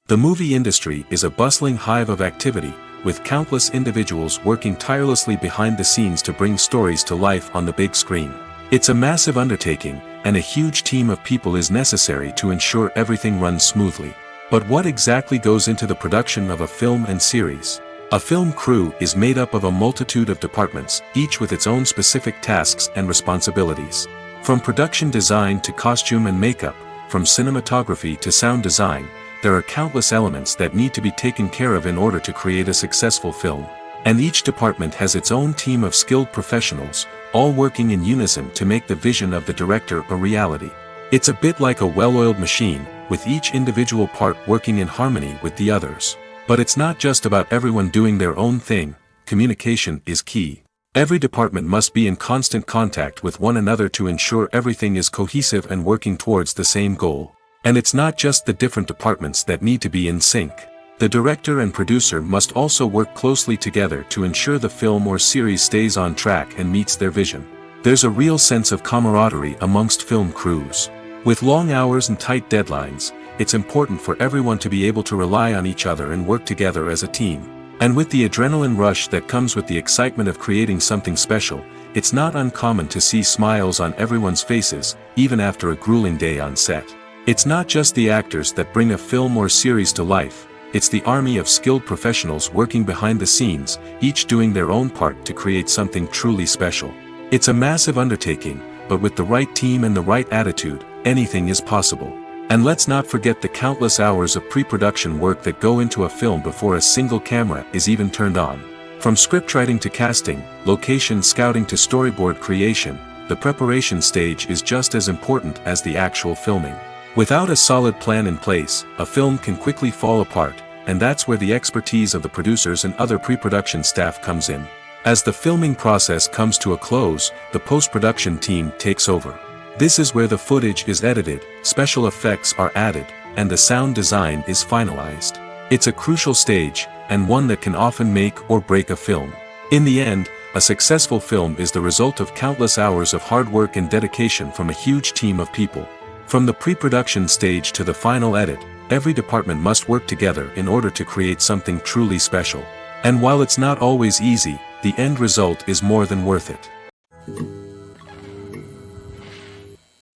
The movie industry is a bustling hive of activity, with countless individuals working tirelessly behind the scenes to bring stories to life on the big screen. It's a massive undertaking, and a huge team of people is necessary to ensure everything runs smoothly. But what exactly goes into the production of a film and series? A film crew is made up of a multitude of departments, each with its own specific tasks and responsibilities. From production design to costume and makeup, from cinematography to sound design, there are countless elements that need to be taken care of in order to create a successful film. And each department has its own team of skilled professionals, all working in unison to make the vision of the director a reality. It's a bit like a well-oiled machine, with each individual part working in harmony with the others. But it's not just about everyone doing their own thing. Communication is key. Every department must be in constant contact with one another to ensure everything is cohesive and working towards the same goal. And it's not just the different departments that need to be in sync. The director and producer must also work closely together to ensure the film or series stays on track and meets their vision. There's a real sense of camaraderie amongst film crews. With long hours and tight deadlines, it's important for everyone to be able to rely on each other and work together as a team. And with the adrenaline rush that comes with the excitement of creating something special, it's not uncommon to see smiles on everyone's faces, even after a grueling day on set. It's not just the actors that bring a film or series to life, it's the army of skilled professionals working behind the scenes, each doing their own part to create something truly special. It's a massive undertaking, but with the right team and the right attitude, anything is possible. And let's not forget the countless hours of pre-production work that go into a film before a single camera is even turned on. From scriptwriting to casting, location scouting to storyboard creation, the preparation stage is just as important as the actual filming. Without a solid plan in place, a film can quickly fall apart, and that's where the expertise of the producers and other pre-production staff comes in. As the filming process comes to a close, the post-production team takes over. This is where the footage is edited, special effects are added, and the sound design is finalized. It's a crucial stage, and one that can often make or break a film. In the end, a successful film is the result of countless hours of hard work and dedication from a huge team of people. From the pre-production stage to the final edit, every department must work together in order to create something truly special. And while it's not always easy, the end result is more than worth it.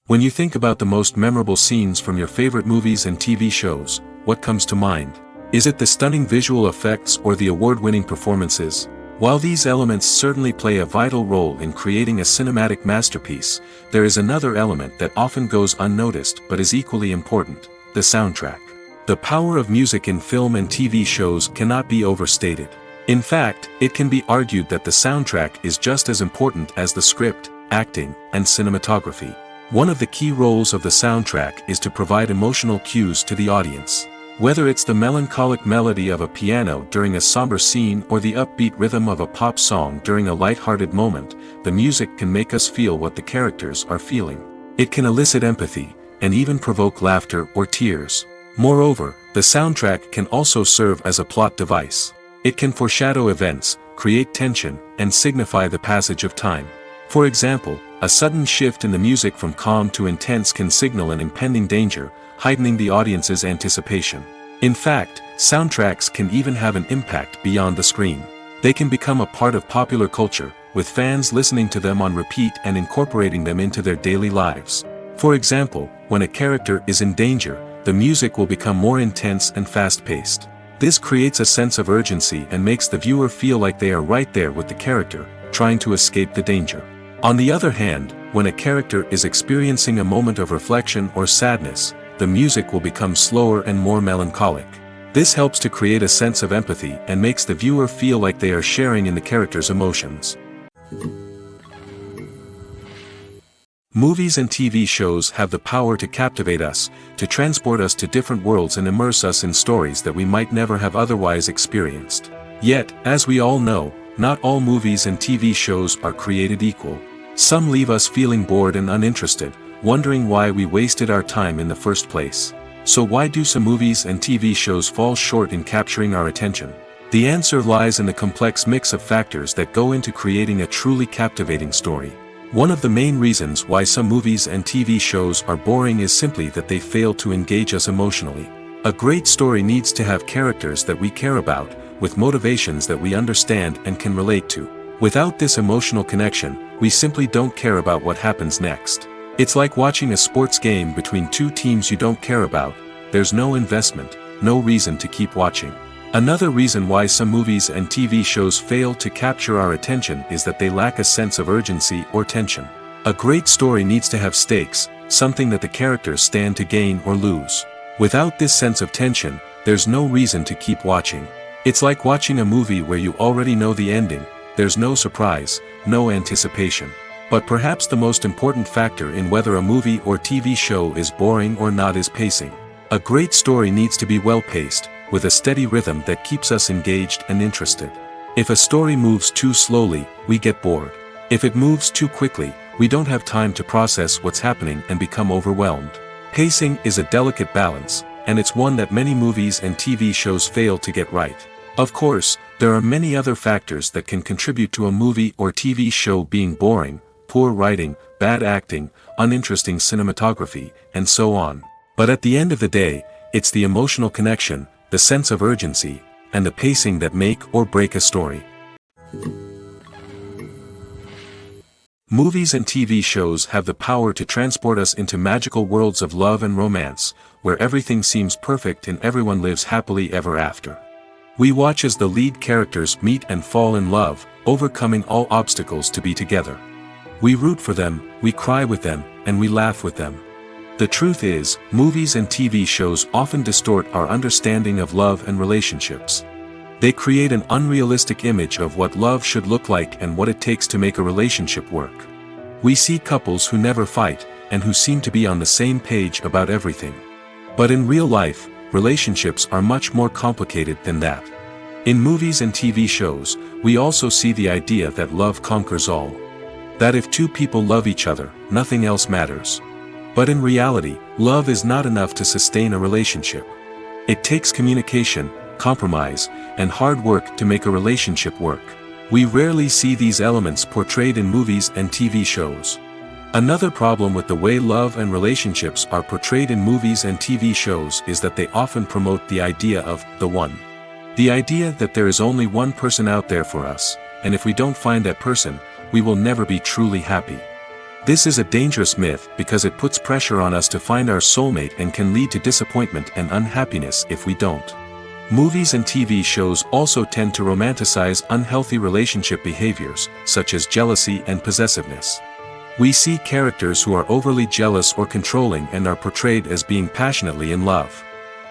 When you think about the most memorable scenes from your favorite movies and TV shows, what comes to mind? Is it the stunning visual effects or the award-winning performances? While these elements certainly play a vital role in creating a cinematic masterpiece, there is another element that often goes unnoticed but is equally important: the soundtrack. The power of music in film and TV shows cannot be overstated. In fact, it can be argued that the soundtrack is just as important as the script, acting, and cinematography. One of the key roles of the soundtrack is to provide emotional cues to the audience. Whether it's the melancholic melody of a piano during a somber scene or the upbeat rhythm of a pop song during a light-hearted moment, the music can make us feel what the characters are feeling. It can elicit empathy, and even provoke laughter or tears. Moreover, the soundtrack can also serve as a plot device. It can foreshadow events, create tension, and signify the passage of time. For example, a sudden shift in the music from calm to intense can signal an impending danger, heightening the audience's anticipation. In fact, soundtracks can even have an impact beyond the screen. They can become a part of popular culture, with fans listening to them on repeat and incorporating them into their daily lives. For example, when a character is in danger, the music will become more intense and fast-paced. This creates a sense of urgency and makes the viewer feel like they are right there with the character, trying to escape the danger. On the other hand, when a character is experiencing a moment of reflection or sadness, the music will become slower and more melancholic. This helps to create a sense of empathy and makes the viewer feel like they are sharing in the character's emotions. Movies and TV shows have the power to captivate us, to transport us to different worlds and immerse us in stories that we might never have otherwise experienced. Yet, as we all know, not all movies and TV shows are created equal. Some leave us feeling bored and uninterested, wondering why we wasted our time in the first place. So why do some movies and TV shows fall short in capturing our attention? The answer lies in the complex mix of factors that go into creating a truly captivating story. One of the main reasons why some movies and TV shows are boring is simply that they fail to engage us emotionally. A great story needs to have characters that we care about, with motivations that we understand and can relate to. Without this emotional connection, we simply don't care about what happens next. It's like watching a sports game between two teams you don't care about. There's no investment, no reason to keep watching. Another reason why some movies and TV shows fail to capture our attention is that they lack a sense of urgency or tension. A great story needs to have stakes, something that the characters stand to gain or lose. Without this sense of tension, there's no reason to keep watching. It's like watching a movie where you already know the ending. There's no surprise, no anticipation. But perhaps the most important factor in whether a movie or TV show is boring or not is pacing. A great story needs to be well-paced, with a steady rhythm that keeps us engaged and interested. If a story moves too slowly, we get bored. If it moves too quickly, we don't have time to process what's happening and become overwhelmed. Pacing is a delicate balance, and it's one that many movies and TV shows fail to get right. Of course, there are many other factors that can contribute to a movie or TV show being boring: poor writing, bad acting, uninteresting cinematography, and so on. But at the end of the day, it's the emotional connection, the sense of urgency, and the pacing that make or break a story. Movies and TV shows have the power to transport us into magical worlds of love and romance, where everything seems perfect and everyone lives happily ever after. We watch as the lead characters meet and fall in love, overcoming all obstacles to be together. We root for them, we cry with them, and we laugh with them. The truth is, movies and TV shows often distort our understanding of love and relationships. They create an unrealistic image of what love should look like and what it takes to make a relationship work. We see couples who never fight, and who seem to be on the same page about everything. But in real life, relationships are much more complicated than that. In movies and TV shows, we also see the idea that love conquers all. That if two people love each other, nothing else matters. But in reality, love is not enough to sustain a relationship. It takes communication, compromise, and hard work to make a relationship work. We rarely see these elements portrayed in movies and TV shows. Another problem with the way love and relationships are portrayed in movies and TV shows is that they often promote the idea of the one. The idea that there is only one person out there for us, and if we don't find that person, we will never be truly happy. This is a dangerous myth because it puts pressure on us to find our soulmate and can lead to disappointment and unhappiness if we don't. Movies and TV shows also tend to romanticize unhealthy relationship behaviors, such as jealousy and possessiveness. We see characters who are overly jealous or controlling and are portrayed as being passionately in love.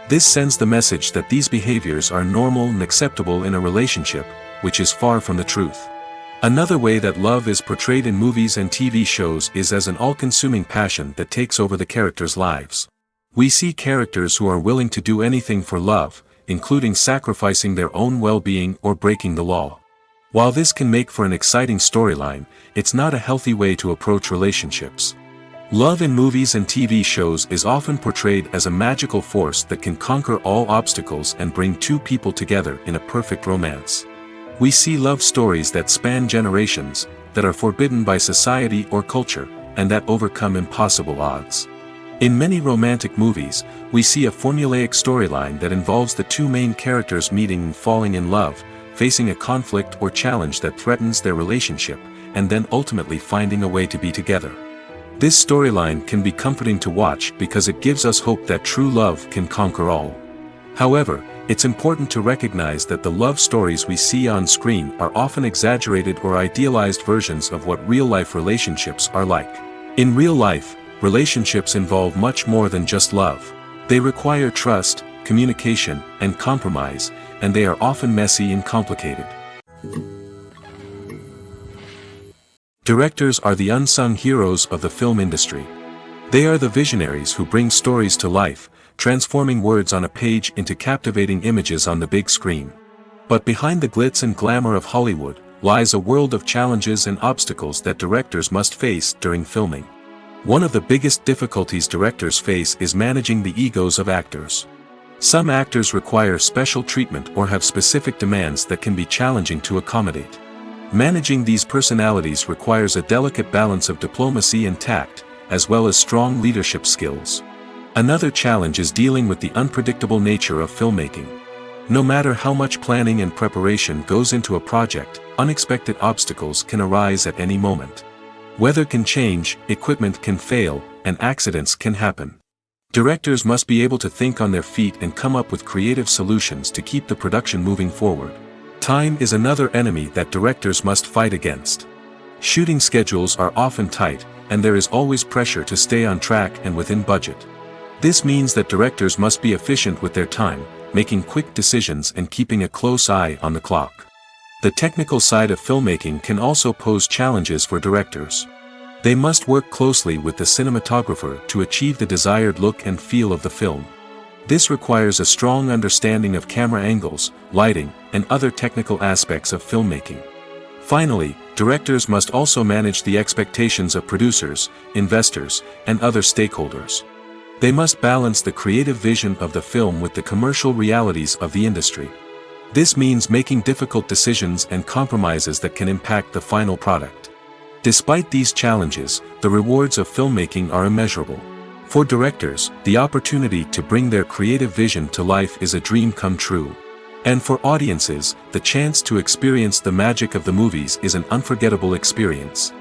This sends the message that these behaviors are normal and acceptable in a relationship, which is far from the truth. Another way that love is portrayed in movies and TV shows is as an all-consuming passion that takes over the characters' lives. We see characters who are willing to do anything for love, including sacrificing their own well-being or breaking the law. While this can make for an exciting storyline, it's not a healthy way to approach relationships. Love in movies and TV shows is often portrayed as a magical force that can conquer all obstacles and bring two people together in a perfect romance. We see love stories that span generations, that are forbidden by society or culture, and that overcome impossible odds. In many romantic movies, we see a formulaic storyline that involves the two main characters meeting and falling in love, facing a conflict or challenge that threatens their relationship, and then ultimately finding a way to be together. This storyline can be comforting to watch because it gives us hope that true love can conquer all. However, it's important to recognize that the love stories we see on screen are often exaggerated or idealized versions of what real-life relationships are like. In real life, relationships involve much more than just love. They require trust, communication, and compromise, and they are often messy and complicated. Directors are the unsung heroes of the film industry. They are the visionaries who bring stories to life, transforming words on a page into captivating images on the big screen. But behind the glitz and glamour of Hollywood lies a world of challenges and obstacles that directors must face during filming. One of the biggest difficulties directors face is managing the egos of actors. Some actors require special treatment or have specific demands that can be challenging to accommodate. Managing these personalities requires a delicate balance of diplomacy and tact, as well as strong leadership skills. Another challenge is dealing with the unpredictable nature of filmmaking. No matter how much planning and preparation goes into a project, unexpected obstacles can arise at any moment. Weather can change, equipment can fail, and accidents can happen. Directors must be able to think on their feet and come up with creative solutions to keep the production moving forward. Time is another enemy that directors must fight against. Shooting schedules are often tight, and there is always pressure to stay on track and within budget. This means that directors must be efficient with their time, making quick decisions and keeping a close eye on the clock. The technical side of filmmaking can also pose challenges for directors. They must work closely with the cinematographer to achieve the desired look and feel of the film. This requires a strong understanding of camera angles, lighting, and other technical aspects of filmmaking. Finally, directors must also manage the expectations of producers, investors, and other stakeholders. They must balance the creative vision of the film with the commercial realities of the industry. This means making difficult decisions and compromises that can impact the final product. Despite these challenges, the rewards of filmmaking are immeasurable. For directors, the opportunity to bring their creative vision to life is a dream come true. And for audiences, the chance to experience the magic of the movies is an unforgettable experience.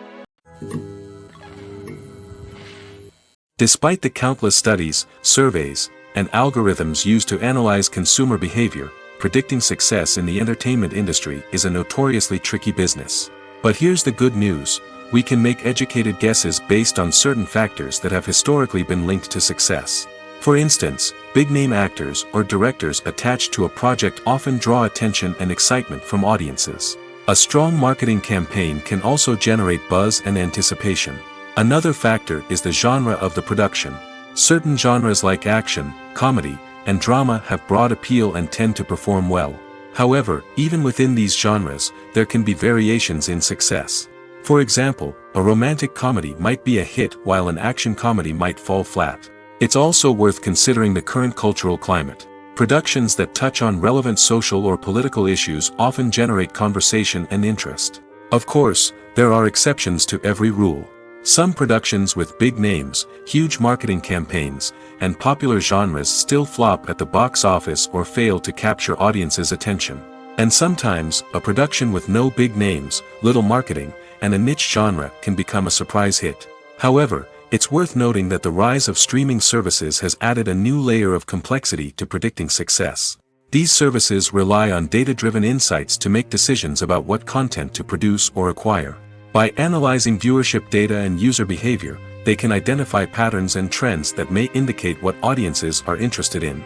Despite the countless studies, surveys, and algorithms used to analyze consumer behavior, predicting success in the entertainment industry is a notoriously tricky business. But here's the good news: we can make educated guesses based on certain factors that have historically been linked to success. For instance, big-name actors or directors attached to a project often draw attention and excitement from audiences. A strong marketing campaign can also generate buzz and anticipation. Another factor is the genre of the production. Certain genres like action, comedy, and drama have broad appeal and tend to perform well. However, even within these genres, there can be variations in success. For example, a romantic comedy might be a hit while an action comedy might fall flat. It's also worth considering the current cultural climate. Productions that touch on relevant social or political issues often generate conversation and interest. Of course, there are exceptions to every rule. Some productions with big names, huge marketing campaigns, and popular genres still flop at the box office or fail to capture audiences' attention. And sometimes, a production with no big names, little marketing, and a niche genre can become a surprise hit. However, it's worth noting that the rise of streaming services has added a new layer of complexity to predicting success. These services rely on data-driven insights to make decisions about what content to produce or acquire. By analyzing viewership data and user behavior, they can identify patterns and trends that may indicate what audiences are interested in.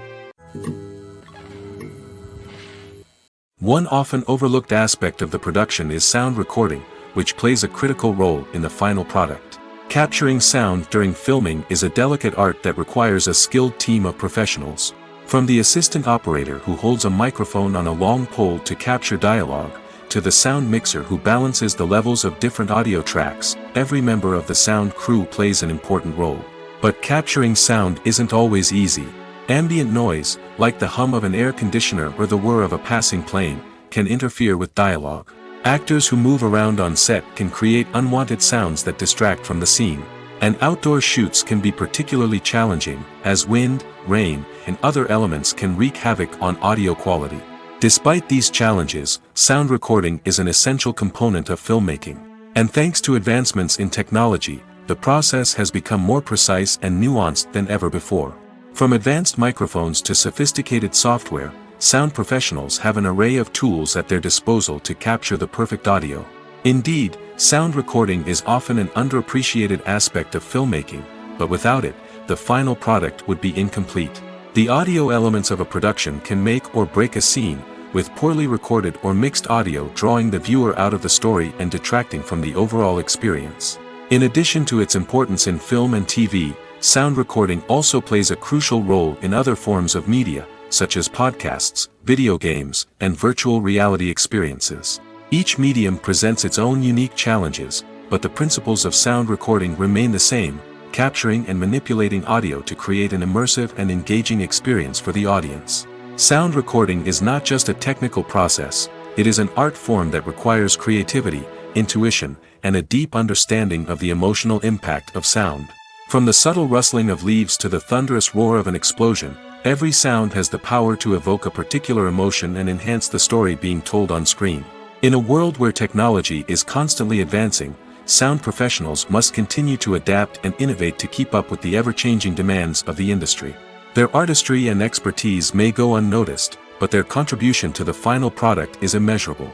One often overlooked aspect of the production is sound recording, which plays a critical role in the final product. Capturing sound during filming is a delicate art that requires a skilled team of professionals. From the assistant operator who holds a microphone on a long pole to capture dialogue, to the sound mixer who balances the levels of different audio tracks, every member of the sound crew plays an important role. But capturing sound isn't always easy. Ambient noise, like the hum of an air conditioner or the whir of a passing plane, can interfere with dialogue. Actors who move around on set can create unwanted sounds that distract from the scene. And outdoor shoots can be particularly challenging, as wind, rain, and other elements can wreak havoc on audio quality. Despite these challenges, sound recording is an essential component of filmmaking. And thanks to advancements in technology, the process has become more precise and nuanced than ever before. From advanced microphones to sophisticated software, sound professionals have an array of tools at their disposal to capture the perfect audio. Indeed, sound recording is often an underappreciated aspect of filmmaking, but without it, the final product would be incomplete. The audio elements of a production can make or break a scene, with poorly recorded or mixed audio drawing the viewer out of the story and detracting from the overall experience. In addition to its importance in film and TV, sound recording also plays a crucial role in other forms of media, such as podcasts, video games, and virtual reality experiences. Each medium presents its own unique challenges, but the principles of sound recording remain the same: capturing and manipulating audio to create an immersive and engaging experience for the audience. Sound recording is not just a technical process, it is an art form that requires creativity, intuition, and a deep understanding of the emotional impact of sound. From the subtle rustling of leaves to the thunderous roar of an explosion, every sound has the power to evoke a particular emotion and enhance the story being told on screen. In a world where technology is constantly advancing, sound professionals must continue to adapt and innovate to keep up with the ever-changing demands of the industry. Their artistry and expertise may go unnoticed, but their contribution to the final product is immeasurable.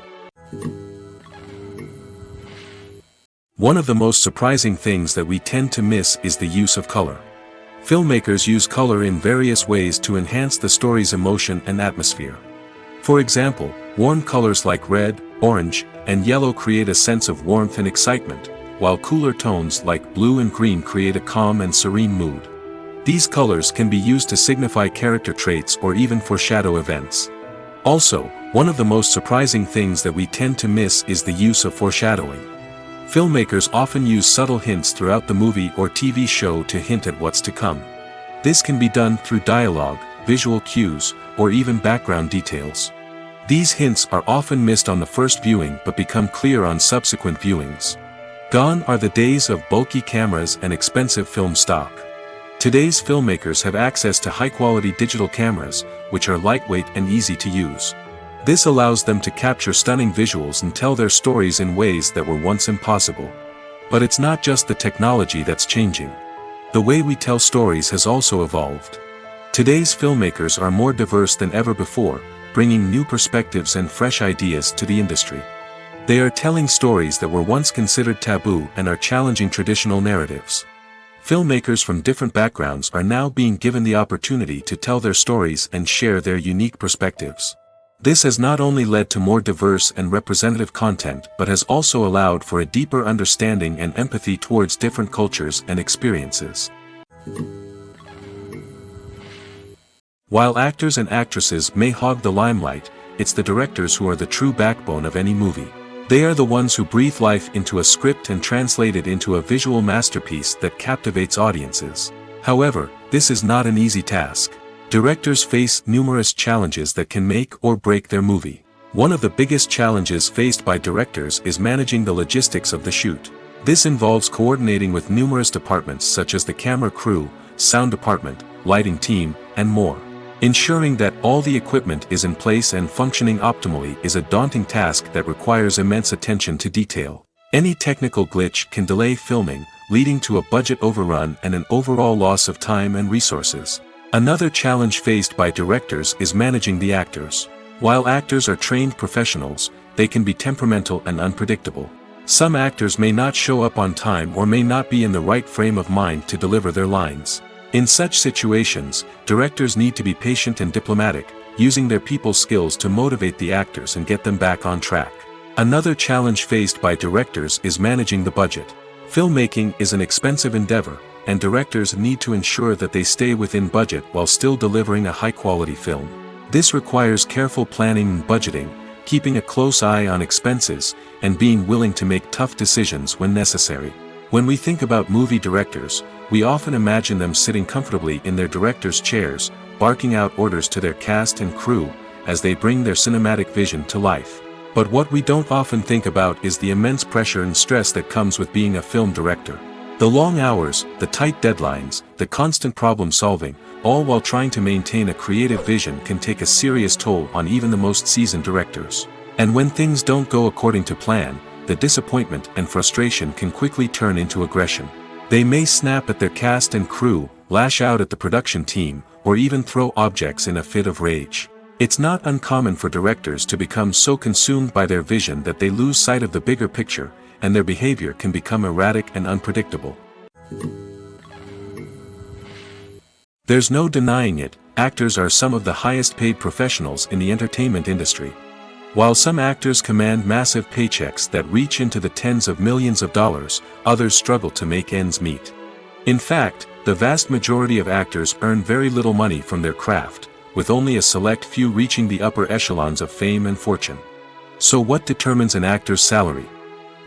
One of the most surprising things that we tend to miss is the use of color. Filmmakers use color in various ways to enhance the story's emotion and atmosphere. For example, warm colors like red, orange, and yellow create a sense of warmth and excitement, while cooler tones like blue and green create a calm and serene mood. These colors can be used to signify character traits or even foreshadow events. Also, one of the most surprising things that we tend to miss is the use of foreshadowing. Filmmakers often use subtle hints throughout the movie or TV show to hint at what's to come. This can be done through dialogue, visual cues, or even background details. These hints are often missed on the first viewing but become clear on subsequent viewings. Gone are the days of bulky cameras and expensive film stock. Today's filmmakers have access to high-quality digital cameras, which are lightweight and easy to use. This allows them to capture stunning visuals and tell their stories in ways that were once impossible. But it's not just the technology that's changing. The way we tell stories has also evolved. Today's filmmakers are more diverse than ever before, bringing new perspectives and fresh ideas to the industry. They are telling stories that were once considered taboo and are challenging traditional narratives. Filmmakers from different backgrounds are now being given the opportunity to tell their stories and share their unique perspectives. This has not only led to more diverse and representative content but has also allowed for a deeper understanding and empathy towards different cultures and experiences. While actors and actresses may hog the limelight, it's the directors who are the true backbone of any movie. They are the ones who breathe life into a script and translate it into a visual masterpiece that captivates audiences. However, this is not an easy task. Directors face numerous challenges that can make or break their movie. One of the biggest challenges faced by directors is managing the logistics of the shoot. This involves coordinating with numerous departments such as the camera crew, sound department, lighting team, and more. Ensuring that all the equipment is in place and functioning optimally is a daunting task that requires immense attention to detail. Any technical glitch can delay filming, leading to a budget overrun and an overall loss of time and resources. Another challenge faced by directors is managing the actors. While actors are trained professionals, they can be temperamental and unpredictable. Some actors may not show up on time or may not be in the right frame of mind to deliver their lines. In such situations, directors need to be patient and diplomatic, using their people skills to motivate the actors and get them back on track. Another challenge faced by directors is managing the budget. Filmmaking is an expensive endeavor, and directors need to ensure that they stay within budget while still delivering a high-quality film. This requires careful planning and budgeting, keeping a close eye on expenses, and being willing to make tough decisions when necessary. When we think about movie directors, we often imagine them sitting comfortably in their director's chairs, barking out orders to their cast and crew, as they bring their cinematic vision to life. But what we don't often think about is the immense pressure and stress that comes with being a film director. The long hours, the tight deadlines, the constant problem solving, all while trying to maintain a creative vision can take a serious toll on even the most seasoned directors. And when things don't go according to plan, the disappointment and frustration can quickly turn into aggression. They may snap at their cast and crew, lash out at the production team, or even throw objects in a fit of rage. It's not uncommon for directors to become so consumed by their vision that they lose sight of the bigger picture, and their behavior can become erratic and unpredictable. There's no denying it, actors are some of the highest paid professionals in the entertainment industry. While some actors command massive paychecks that reach into the tens of millions of dollars, others struggle to make ends meet. In fact, the vast majority of actors earn very little money from their craft, with only a select few reaching the upper echelons of fame and fortune. So what determines an actor's salary?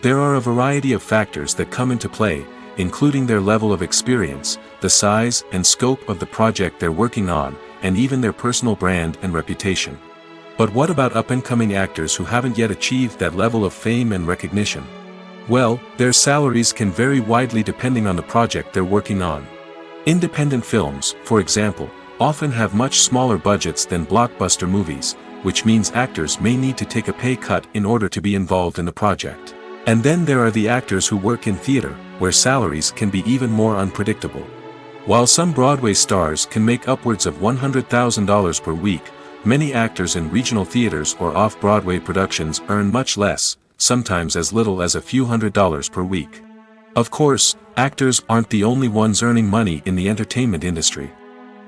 There are a variety of factors that come into play, including their level of experience, the size and scope of the project they're working on, and even their personal brand and reputation. But what about up-and-coming actors who haven't yet achieved that level of fame and recognition? Well, their salaries can vary widely depending on the project they're working on. Independent films, for example, often have much smaller budgets than blockbuster movies, which means actors may need to take a pay cut in order to be involved in the project. And then there are the actors who work in theater, where salaries can be even more unpredictable. While some Broadway stars can make upwards of $100,000 per week, many actors in regional theaters or off-Broadway productions earn much less, sometimes as little as a few $100s per week. Of course, actors aren't the only ones earning money in the entertainment industry.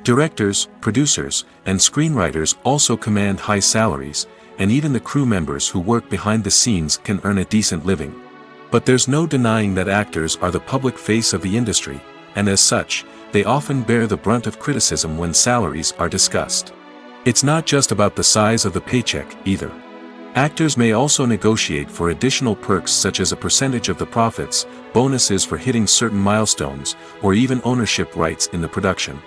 Directors, producers, and screenwriters also command high salaries, and even the crew members who work behind the scenes can earn a decent living. But there's no denying that actors are the public face of the industry, and as such, they often bear the brunt of criticism when salaries are discussed. It's not just about the size of the paycheck, either. Actors may also negotiate for additional perks such as a percentage of the profits, bonuses for hitting certain milestones, or even ownership rights in the production.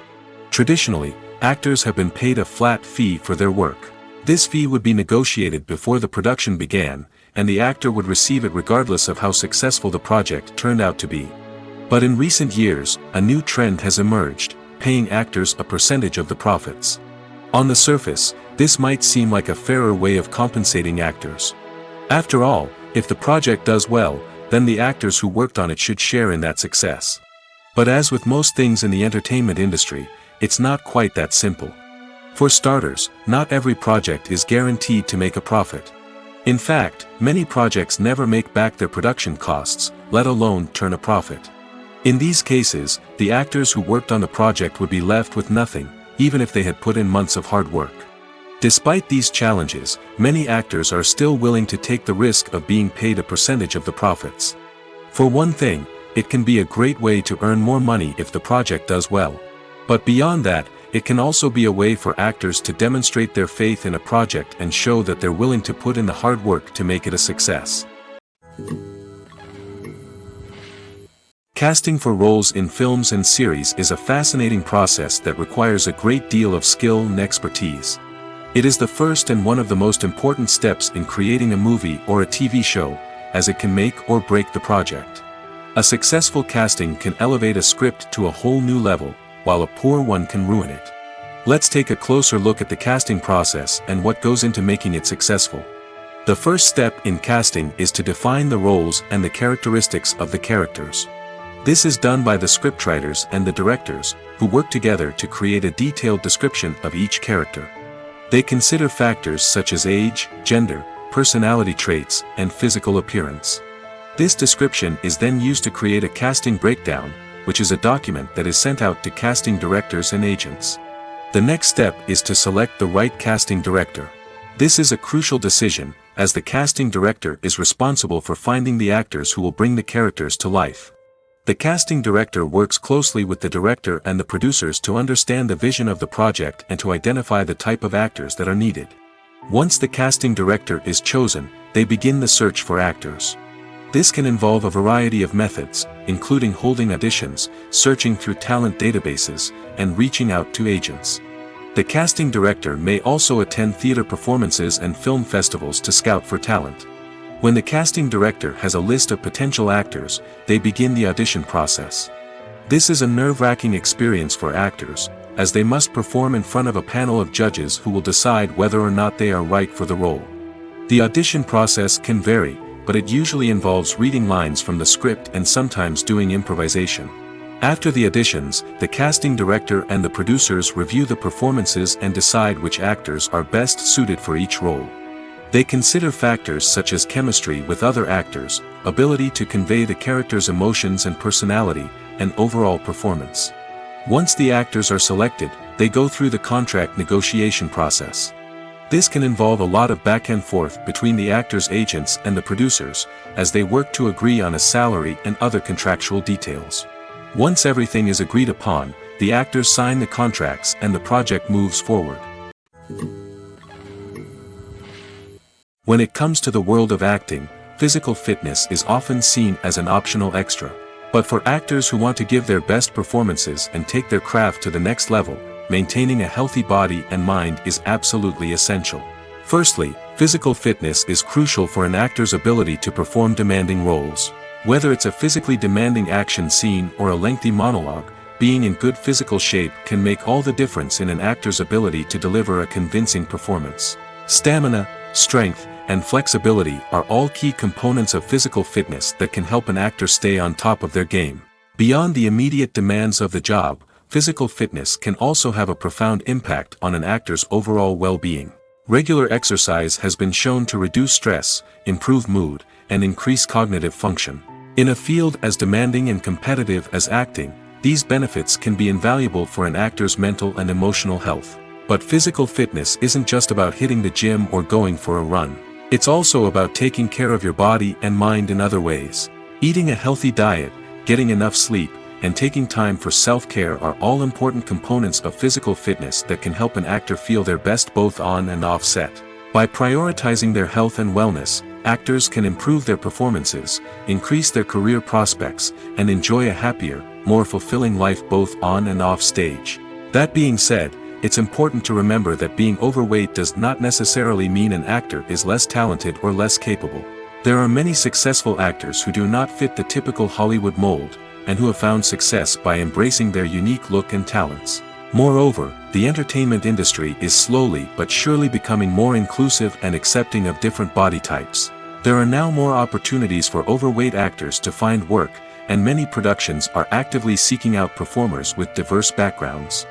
Traditionally, actors have been paid a flat fee for their work. This fee would be negotiated before the production began, and the actor would receive it regardless of how successful the project turned out to be. But in recent years, a new trend has emerged, paying actors a percentage of the profits. On the surface, this might seem like a fairer way of compensating actors. After all, if the project does well, then the actors who worked on it should share in that success. But as with most things in the entertainment industry, it's not quite that simple. For starters, not every project is guaranteed to make a profit. In fact, many projects never make back their production costs, let alone turn a profit. In these cases, the actors who worked on the project would be left with nothing, even if they had put in months of hard work. Despite these challenges, many actors are still willing to take the risk of being paid a percentage of the profits. For one thing, it can be a great way to earn more money if the project does well. But beyond that, it can also be a way for actors to demonstrate their faith in a project and show that they're willing to put in the hard work to make it a success. Casting for roles in films and series is a fascinating process that requires a great deal of skill and expertise. It is the first and one of the most important steps in creating a movie or a TV show, as it can make or break the project. A successful casting can elevate a script to a whole new level, while a poor one can ruin it. Let's take a closer look at the casting process and what goes into making it successful. The first step in casting is to define the roles and the characteristics of the characters. This is done by the scriptwriters and the directors, who work together to create a detailed description of each character. They consider factors such as age, gender, personality traits, and physical appearance. This description is then used to create a casting breakdown, which is a document that is sent out to casting directors and agents. The next step is to select the right casting director. This is a crucial decision, as the casting director is responsible for finding the actors who will bring the characters to life. The casting director works closely with the director and the producers to understand the vision of the project and to identify the type of actors that are needed. Once the casting director is chosen, they begin the search for actors. This can involve a variety of methods, including holding auditions, searching through talent databases, and reaching out to agents. The casting director may also attend theater performances and film festivals to scout for talent. When the casting director has a list of potential actors, they begin the audition process. This is a nerve-wracking experience for actors, as they must perform in front of a panel of judges who will decide whether or not they are right for the role. The audition process can vary, but it usually involves reading lines from the script and sometimes doing improvisation. After the auditions, the casting director and the producers review the performances and decide which actors are best suited for each role. They consider factors such as chemistry with other actors, ability to convey the character's emotions and personality, and overall performance. Once the actors are selected, they go through the contract negotiation process. This can involve a lot of back and forth between the actors' agents and the producers, as they work to agree on a salary and other contractual details. Once everything is agreed upon, the actors sign the contracts and the project moves forward. When it comes to the world of acting, physical fitness is often seen as an optional extra. But for actors who want to give their best performances and take their craft to the next level, maintaining a healthy body and mind is absolutely essential. Firstly, Physical fitness is crucial for an actor's ability to perform demanding roles. Whether it's a physically demanding action scene or a lengthy monologue, being in good physical shape can make all the difference in an actor's ability to deliver a convincing performance. Stamina, strength, and flexibility are all key components of physical fitness that can help an actor stay on top of their game. Beyond the immediate demands of the job, physical fitness can also have a profound impact on an actor's overall well-being. Regular exercise has been shown to reduce stress, improve mood, and increase cognitive function. In a field as demanding and competitive as acting, these benefits can be invaluable for an actor's mental and emotional health. But physical fitness isn't just about hitting the gym or going for a run. It's also about taking care of your body and mind in other ways. Eating a healthy diet, getting enough sleep, and taking time for self-care are all important components of physical fitness that can help an actor feel their best both on and off set. By prioritizing their health and wellness, actors can improve their performances, increase their career prospects, and enjoy a happier, more fulfilling life both on and off stage. That being said, it's important to remember that being overweight does not necessarily mean an actor is less talented or less capable. There are many successful actors who do not fit the typical Hollywood mold, and who have found success by embracing their unique look and talents. Moreover, the entertainment industry is slowly but surely becoming more inclusive and accepting of different body types. There are now more opportunities for overweight actors to find work, and many productions are actively seeking out performers with diverse backgrounds.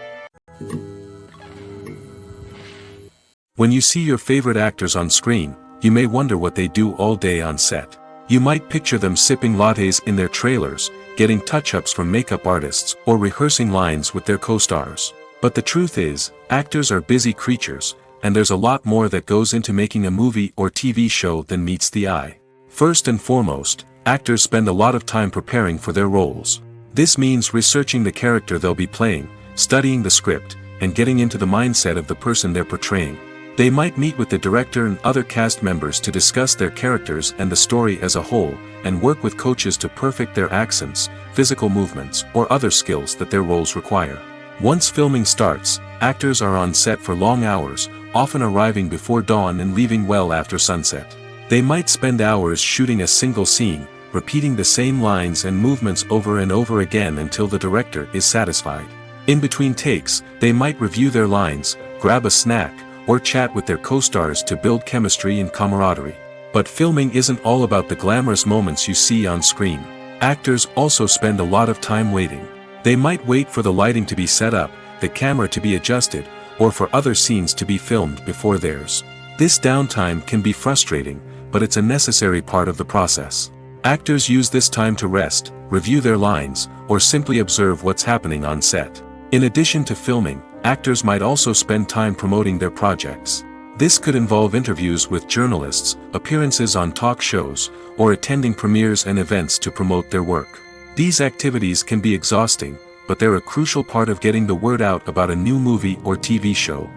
When you see your favorite actors on screen, you may wonder what they do all day on set. You might picture them sipping lattes in their trailers, getting touch-ups from makeup artists, or rehearsing lines with their co-stars. But the truth is, actors are busy creatures, and there's a lot more that goes into making a movie or TV show than meets the eye. First and foremost, actors spend a lot of time preparing for their roles. This means researching the character they'll be playing, studying the script, and getting into the mindset of the person they're portraying. They might meet with the director and other cast members to discuss their characters and the story as a whole, and work with coaches to perfect their accents, physical movements, or other skills that their roles require. Once filming starts, actors are on set for long hours, often arriving before dawn and leaving well after sunset. They might spend hours shooting a single scene, repeating the same lines and movements over and over again until the director is satisfied. In between takes, they might review their lines, grab a snack, or chat with their co-stars to build chemistry and camaraderie. But filming isn't all about the glamorous moments you see on screen. Actors also spend a lot of time waiting. They might wait for the lighting to be set up, the camera to be adjusted, or for other scenes to be filmed before theirs. This downtime can be frustrating, but it's a necessary part of the process. Actors use this time to rest, review their lines, or simply observe what's happening on set. In addition to filming, actors might also spend time promoting their projects. This could involve interviews with journalists, appearances on talk shows, or attending premieres and events to promote their work. These activities can be exhausting, but they're a crucial part of getting the word out about a new movie or TV show.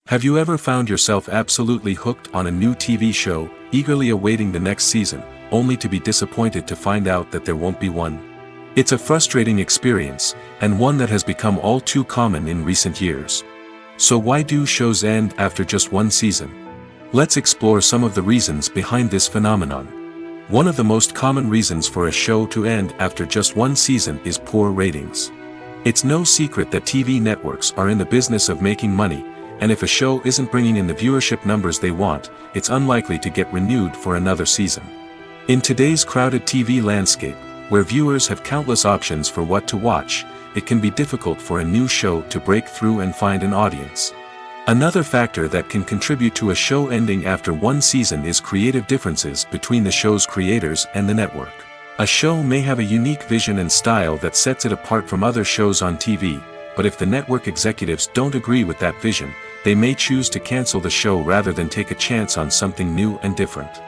Have you ever found yourself absolutely hooked on a new TV show, eagerly awaiting the next season, only to be disappointed to find out that there won't be one? It's a frustrating experience, and one that has become all too common in recent years. So why do shows end after just one season? Let's explore some of the reasons behind this phenomenon. One of the most common reasons for a show to end after just one season is poor ratings. It's no secret that TV networks are in the business of making money, and if a show isn't bringing in the viewership numbers they want, it's unlikely to get renewed for another season. In today's crowded TV landscape, where viewers have countless options for what to watch, it can be difficult for a new show to break through and find an audience. Another factor that can contribute to a show ending after one season is creative differences between the show's creators and the network. A show may have a unique vision and style that sets it apart from other shows on TV, but if the network executives don't agree with that vision, they may choose to cancel the show rather than take a chance on something new and different.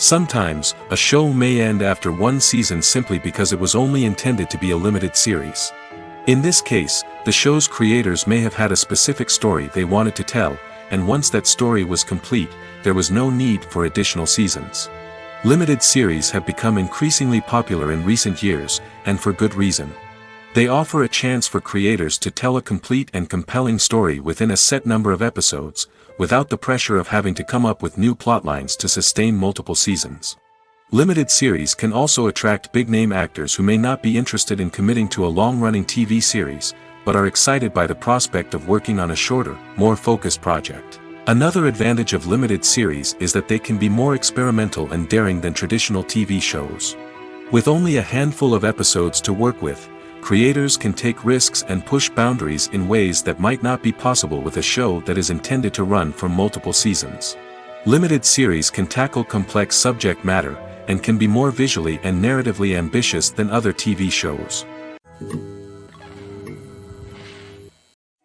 Sometimes, a show may end after one season simply because it was only intended to be a limited series. In this case, the show's creators may have had a specific story they wanted to tell, and once that story was complete, there was no need for additional seasons. Limited series have become increasingly popular in recent years, and for good reason. They offer a chance for creators to tell a complete and compelling story within a set number of episodes, without the pressure of having to come up with new plotlines to sustain multiple seasons. Limited series can also attract big-name actors who may not be interested in committing to a long-running TV series, but are excited by the prospect of working on a shorter, more focused project. Another advantage of limited series is that they can be more experimental and daring than traditional TV shows. With only a handful of episodes to work with, creators can take risks and push boundaries in ways that might not be possible with a show that is intended to run for multiple seasons. Limited series can tackle complex subject matter, and can be more visually and narratively ambitious than other TV shows.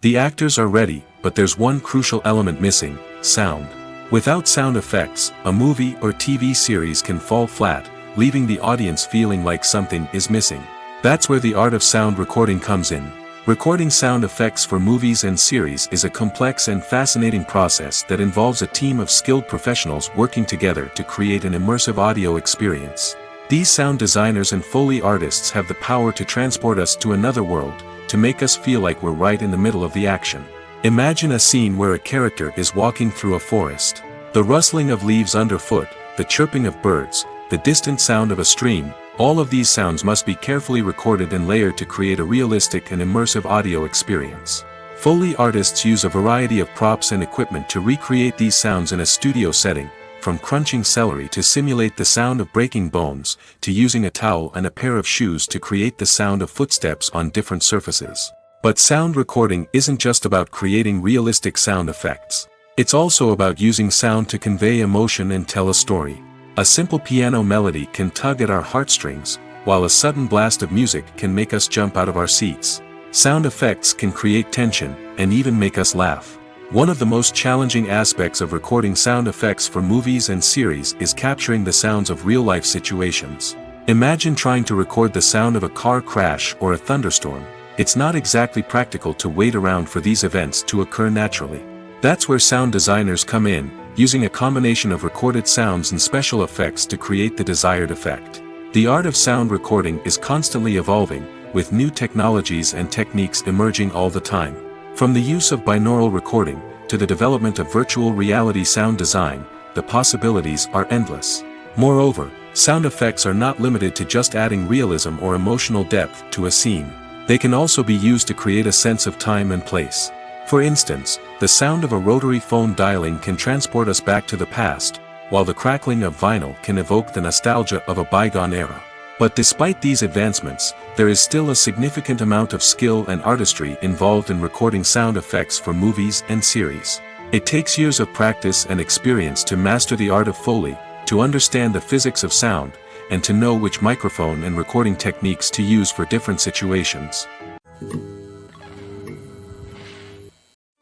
The actors are ready, but there's one crucial element missing: sound. Without sound effects, a movie or TV series can fall flat, leaving the audience feeling like something is missing. That's where the art of sound recording comes in. Recording sound effects for movies and series is a complex and fascinating process that involves a team of skilled professionals working together to create an immersive audio experience. These sound designers and Foley artists have the power to transport us to another world, to make us feel like we're right in the middle of the action. Imagine a scene where a character is walking through a forest. The rustling of leaves underfoot, the chirping of birds, the distant sound of a stream, all of these sounds must be carefully recorded and layered to create a realistic and immersive audio experience. Foley artists use a variety of props and equipment to recreate these sounds in a studio setting, from crunching celery to simulate the sound of breaking bones, to using a towel and a pair of shoes to create the sound of footsteps on different surfaces. But sound recording isn't just about creating realistic sound effects. It's also about using sound to convey emotion and tell a story. A simple piano melody can tug at our heartstrings, while a sudden blast of music can make us jump out of our seats. Sound effects can create tension, and even make us laugh. One of the most challenging aspects of recording sound effects for movies and series is capturing the sounds of real-life situations. Imagine trying to record the sound of a car crash or a thunderstorm. It's not exactly practical to wait around for these events to occur naturally. That's where sound designers come in, using a combination of recorded sounds and special effects to create the desired effect. The art of sound recording is constantly evolving, with new technologies and techniques emerging all the time. From the use of binaural recording, to the development of virtual reality sound design, the possibilities are endless. Moreover, sound effects are not limited to just adding realism or emotional depth to a scene. They can also be used to create a sense of time and place. For instance, the sound of a rotary phone dialing can transport us back to the past, while the crackling of vinyl can evoke the nostalgia of a bygone era. But despite these advancements, there is still a significant amount of skill and artistry involved in recording sound effects for movies and series. It takes years of practice and experience to master the art of Foley, to understand the physics of sound, and to know which microphone and recording techniques to use for different situations.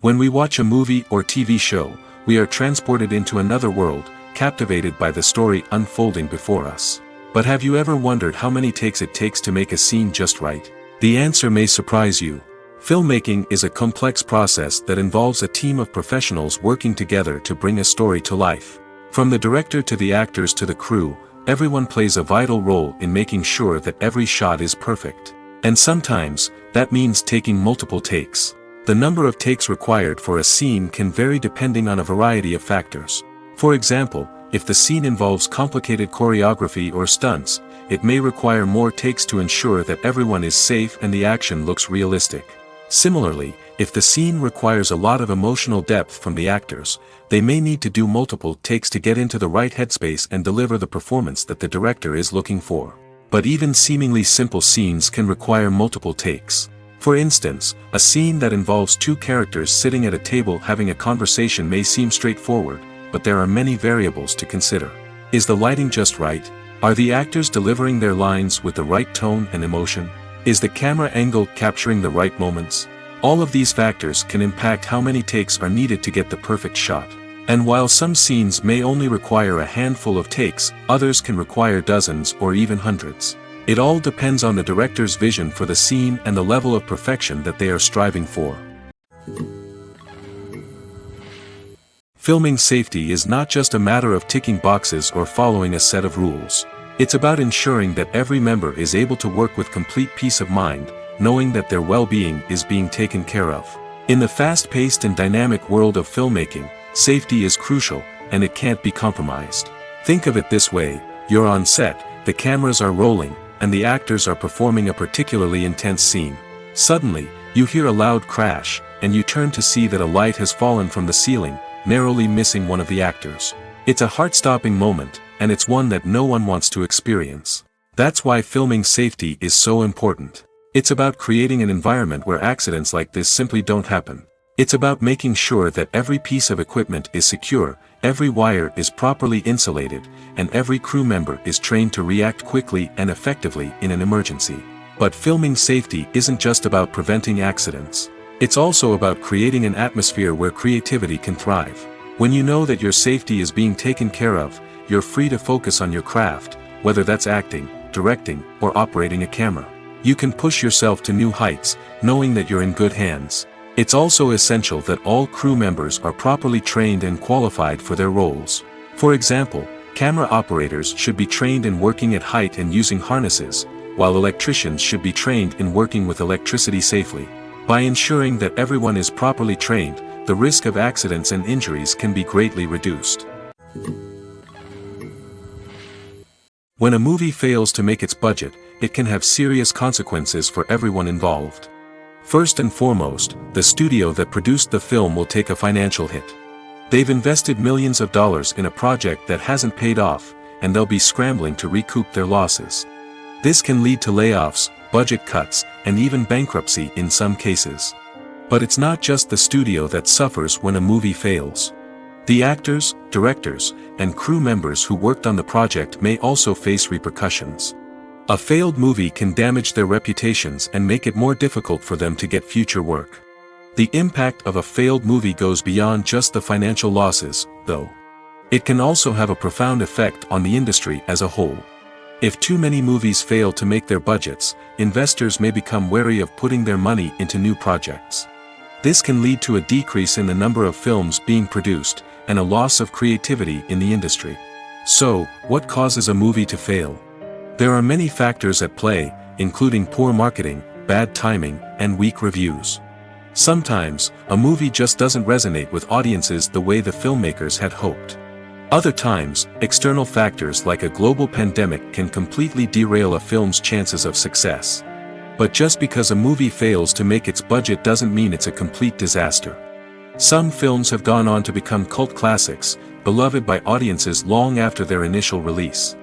When we watch a movie or TV show, we are transported into another world, captivated by the story unfolding before us. But have you ever wondered how many takes it takes to make a scene just right? The answer may surprise you. Filmmaking is a complex process that involves a team of professionals working together to bring a story to life. From the director to the actors to the crew, everyone plays a vital role in making sure that every shot is perfect. And sometimes, that means taking multiple takes. The number of takes required for a scene can vary depending on a variety of factors. For example, if the scene involves complicated choreography or stunts, it may require more takes to ensure that everyone is safe and the action looks realistic. Similarly, if the scene requires a lot of emotional depth from the actors, they may need to do multiple takes to get into the right headspace and deliver the performance that the director is looking for. But even seemingly simple scenes can require multiple takes. For instance, a scene that involves two characters sitting at a table having a conversation may seem straightforward, but there are many variables to consider. Is the lighting just right? Are the actors delivering their lines with the right tone and emotion? Is the camera angle capturing the right moments? All of these factors can impact how many takes are needed to get the perfect shot. And while some scenes may only require a handful of takes, others can require dozens or even hundreds. It all depends on the director's vision for the scene and the level of perfection that they are striving for. Filming safety is not just a matter of ticking boxes or following a set of rules. It's about ensuring that every member is able to work with complete peace of mind, knowing that their well-being is being taken care of. In the fast-paced and dynamic world of filmmaking, safety is crucial, and it can't be compromised. Think of it this way: you're on set, the cameras are rolling, and the actors are performing a particularly intense scene. Suddenly, you hear a loud crash, and you turn to see that a light has fallen from the ceiling, narrowly missing one of the actors. It's a heart-stopping moment, and it's one that no one wants to experience. That's why filming safety is so important. It's about creating an environment where accidents like this simply don't happen. It's about making sure that every piece of equipment is secure, every wire is properly insulated, and every crew member is trained to react quickly and effectively in an emergency. But filming safety isn't just about preventing accidents. It's also about creating an atmosphere where creativity can thrive. When you know that your safety is being taken care of, you're free to focus on your craft, whether that's acting, directing, or operating a camera. You can push yourself to new heights, knowing that you're in good hands. It's also essential that all crew members are properly trained and qualified for their roles. For example, camera operators should be trained in working at height and using harnesses, while electricians should be trained in working with electricity safely. By ensuring that everyone is properly trained, the risk of accidents and injuries can be greatly reduced. When a movie fails to make its budget, it can have serious consequences for everyone involved. First and foremost, the studio that produced the film will take a financial hit. They've invested millions of dollars in a project that hasn't paid off, and they'll be scrambling to recoup their losses. This can lead to layoffs, budget cuts, and even bankruptcy in some cases. But it's not just the studio that suffers when a movie fails. The actors, directors, and crew members who worked on the project may also face repercussions. A failed movie can damage their reputations and make it more difficult for them to get future work. The impact of a failed movie goes beyond just the financial losses, though. It can also have a profound effect on the industry as a whole. If too many movies fail to make their budgets, investors may become wary of putting their money into new projects. This can lead to a decrease in the number of films being produced, and a loss of creativity in the industry. So, what causes a movie to fail? There are many factors at play, including poor marketing, bad timing, and weak reviews. Sometimes, a movie just doesn't resonate with audiences the way the filmmakers had hoped. Other times, external factors like a global pandemic can completely derail a film's chances of success. But just because a movie fails to make its budget doesn't mean it's a complete disaster. Some films have gone on to become cult classics, beloved by audiences long after their initial release.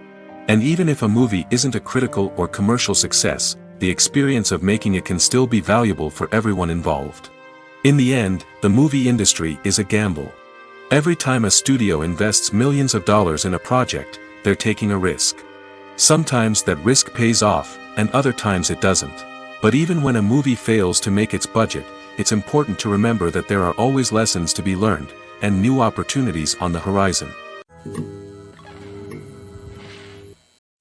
And even if a movie isn't a critical or commercial success, the experience of making it can still be valuable for everyone involved. In the end, the movie industry is a gamble. Every time a studio invests millions of dollars in a project, they're taking a risk. Sometimes that risk pays off, and other times it doesn't. But even when a movie fails to make its budget, it's important to remember that there are always lessons to be learned, and new opportunities on the horizon.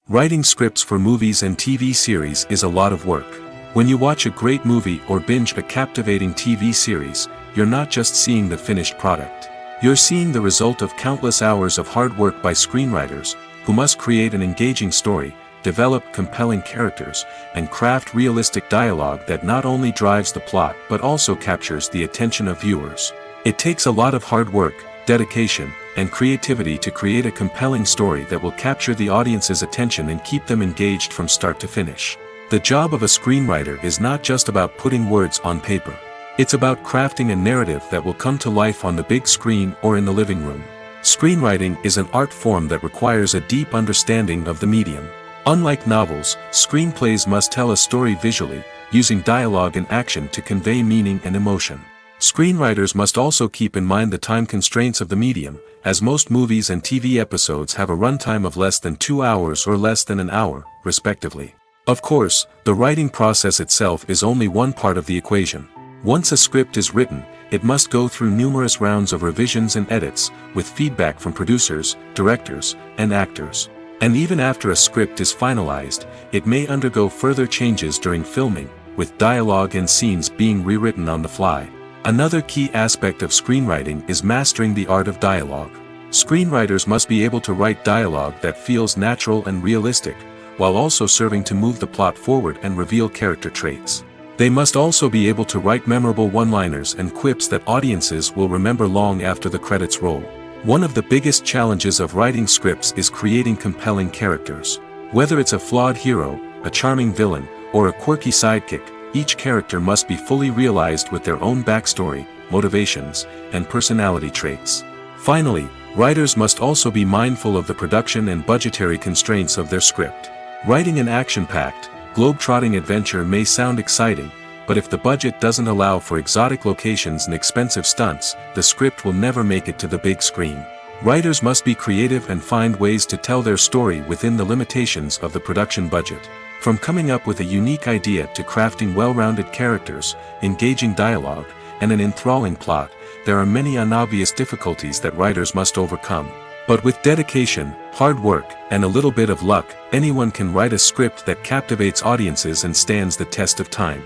Writing scripts for movies and TV series is a lot of work. When you watch a great movie or binge a captivating TV series, you're not just seeing the finished product. You're seeing the result of countless hours of hard work by screenwriters, who must create an engaging story, develop compelling characters, and craft realistic dialogue that not only drives the plot but also captures the attention of viewers. It takes a lot of hard work, dedication, and creativity to create a compelling story that will capture the audience's attention and keep them engaged from start to finish. The job of a screenwriter is not just about putting words on paper. It's about crafting a narrative that will come to life on the big screen or in the living room. Screenwriting is an art form that requires a deep understanding of the medium. Unlike novels, screenplays must tell a story visually, using dialogue and action to convey meaning and emotion. Screenwriters must also keep in mind the time constraints of the medium, as most movies and TV episodes have a runtime of less than 2 hours or less than an hour, respectively. Of course, the writing process itself is only one part of the equation. Once a script is written, it must go through numerous rounds of revisions and edits, with feedback from producers, directors, and actors. And even after a script is finalized, it may undergo further changes during filming, with dialogue and scenes being rewritten on the fly. Another key aspect of screenwriting is mastering the art of dialogue. Screenwriters must be able to write dialogue that feels natural and realistic, while also serving to move the plot forward and reveal character traits. They must also be able to write memorable one-liners and quips that audiences will remember long after the credits roll. One of the biggest challenges of writing scripts is creating compelling characters. Whether it's a flawed hero, a charming villain, or a quirky sidekick, each character must be fully realized with their own backstory, motivations, and personality traits. Finally, writers must also be mindful of the production and budgetary constraints of their script. Writing an action-packed, globe-trotting adventure may sound exciting, but if the budget doesn't allow for exotic locations and expensive stunts, the script will never make it to the big screen. Writers must be creative and find ways to tell their story within the limitations of the production budget. From coming up with a unique idea to crafting well-rounded characters, engaging dialogue, and an enthralling plot, there are many unobvious difficulties that writers must overcome. But with dedication, hard work, and a little bit of luck, anyone can write a script that captivates audiences and stands the test of time.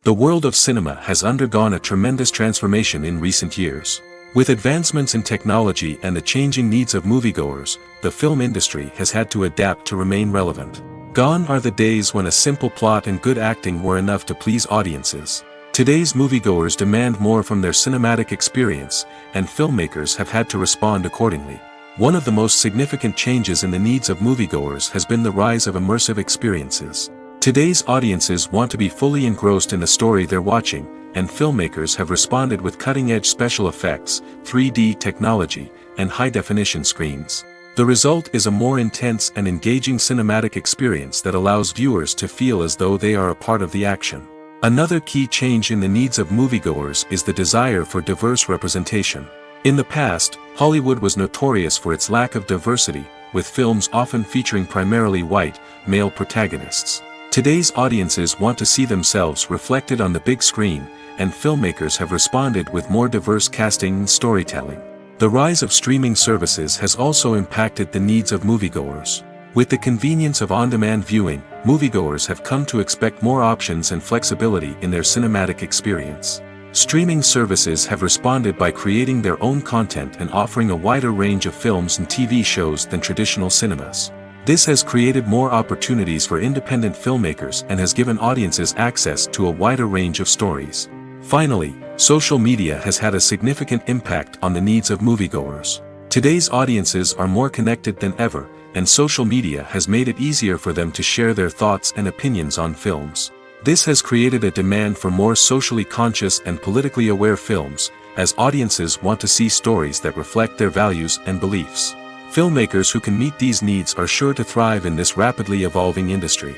The world of cinema has undergone a tremendous transformation in recent years. With advancements in technology and the changing needs of moviegoers, the film industry has had to adapt to remain relevant. Gone are the days when a simple plot and good acting were enough to please audiences. Today's moviegoers demand more from their cinematic experience, and filmmakers have had to respond accordingly. One of the most significant changes in the needs of moviegoers has been the rise of immersive experiences. Today's audiences want to be fully engrossed in the story they're watching, and filmmakers have responded with cutting-edge special effects, 3D technology, and high-definition screens. The result is a more intense and engaging cinematic experience that allows viewers to feel as though they are a part of the action. Another key change in the needs of moviegoers is the desire for diverse representation. In the past, Hollywood was notorious for its lack of diversity, with films often featuring primarily white, male protagonists. Today's audiences want to see themselves reflected on the big screen, and filmmakers have responded with more diverse casting and storytelling. The rise of streaming services has also impacted the needs of moviegoers. With the convenience of on-demand viewing, moviegoers have come to expect more options and flexibility in their cinematic experience. Streaming services have responded by creating their own content and offering a wider range of films and TV shows than traditional cinemas. This has created more opportunities for independent filmmakers and has given audiences access to a wider range of stories. Finally, social media has had a significant impact on the needs of moviegoers. Today's audiences are more connected than ever, and social media has made it easier for them to share their thoughts and opinions on films. This has created a demand for more socially conscious and politically aware films, as audiences want to see stories that reflect their values and beliefs. Filmmakers who can meet these needs are sure to thrive in this rapidly evolving industry.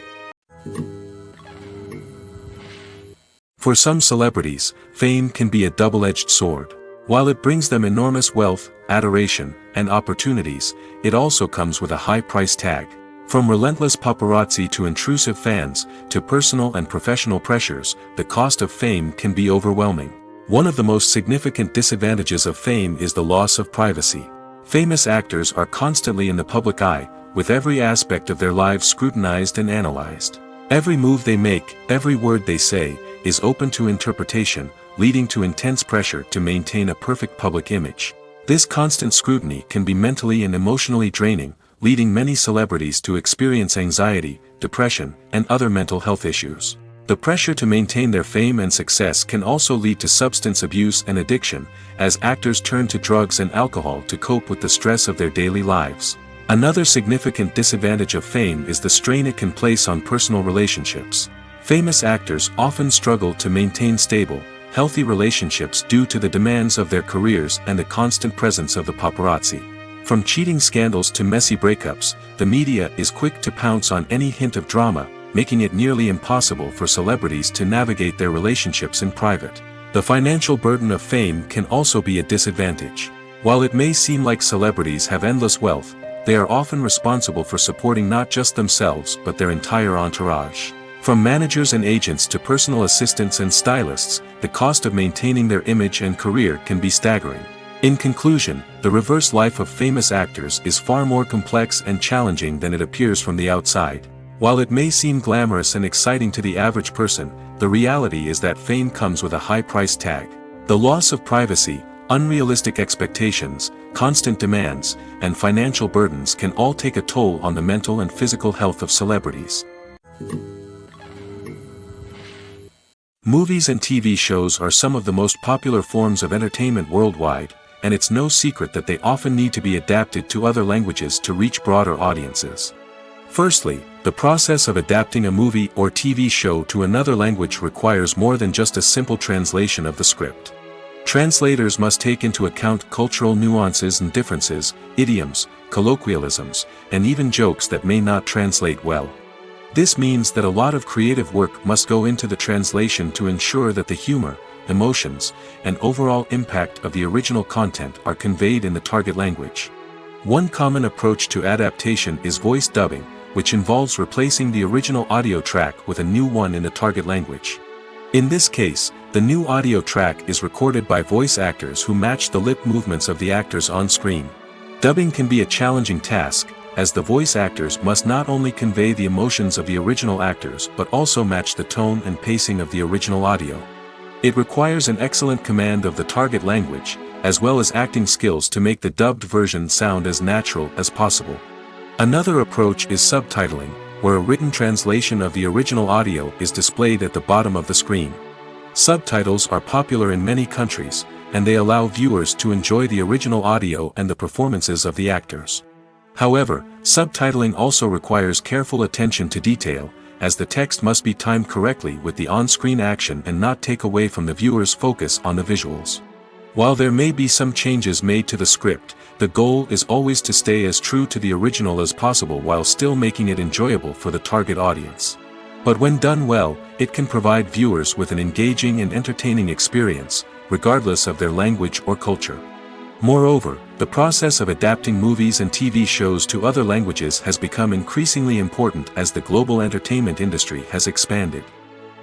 For some celebrities, fame can be a double-edged sword. While it brings them enormous wealth, adoration, and opportunities, it also comes with a high price tag. From relentless paparazzi to intrusive fans, to personal and professional pressures, the cost of fame can be overwhelming. One of the most significant disadvantages of fame is the loss of privacy. Famous actors are constantly in the public eye, with every aspect of their lives scrutinized and analyzed. Every move they make, every word they say, is open to interpretation, leading to intense pressure to maintain a perfect public image. This constant scrutiny can be mentally and emotionally draining, leading many celebrities to experience anxiety, depression, and other mental health issues. The pressure to maintain their fame and success can also lead to substance abuse and addiction, as actors turn to drugs and alcohol to cope with the stress of their daily lives. Another significant disadvantage of fame is the strain it can place on personal relationships. Famous actors often struggle to maintain stable, healthy relationships due to the demands of their careers and the constant presence of the paparazzi. From cheating scandals to messy breakups, the media is quick to pounce on any hint of drama, making it nearly impossible for celebrities to navigate their relationships in private. The financial burden of fame can also be a disadvantage. While it may seem like celebrities have endless wealth, they are often responsible for supporting not just themselves but their entire entourage. From managers and agents to personal assistants and stylists, the cost of maintaining their image and career can be staggering. In conclusion, the reverse life of famous actors is far more complex and challenging than it appears from the outside. While it may seem glamorous and exciting to the average person, the reality is that fame comes with a high price tag. The loss of privacy, unrealistic expectations, constant demands, and financial burdens can all take a toll on the mental and physical health of celebrities. Movies and TV shows are some of the most popular forms of entertainment worldwide, and it's no secret that they often need to be adapted to other languages to reach broader audiences. Firstly, the process of adapting a movie or TV show to another language requires more than just a simple translation of the script. Translators must take into account cultural nuances and differences, idioms, colloquialisms, and even jokes that may not translate well. This means that a lot of creative work must go into the translation to ensure that the humor, emotions, and overall impact of the original content are conveyed in the target language. One common approach to adaptation is voice dubbing, which involves replacing the original audio track with a new one in the target language. In this case, the new audio track is recorded by voice actors who match the lip movements of the actors on screen. Dubbing can be a challenging task, as the voice actors must not only convey the emotions of the original actors but also match the tone and pacing of the original audio. It requires an excellent command of the target language, as well as acting skills to make the dubbed version sound as natural as possible. Another approach is subtitling, where a written translation of the original audio is displayed at the bottom of the screen. Subtitles are popular in many countries, and they allow viewers to enjoy the original audio and the performances of the actors. However, subtitling also requires careful attention to detail, as the text must be timed correctly with the on-screen action and not take away from the viewer's focus on the visuals. While there may be some changes made to the script, the goal is always to stay as true to the original as possible while still making it enjoyable for the target audience. But when done well, it can provide viewers with an engaging and entertaining experience, regardless of their language or culture. Moreover, the process of adapting movies and TV shows to other languages has become increasingly important as the global entertainment industry has expanded.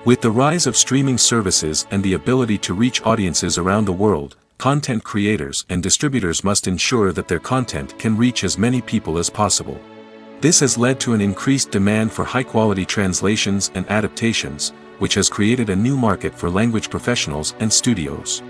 With the rise of streaming services and the ability to reach audiences around the world, content creators and distributors must ensure that their content can reach as many people as possible. This has led to an increased demand for high-quality translations and adaptations, which has created a new market for language professionals and studios.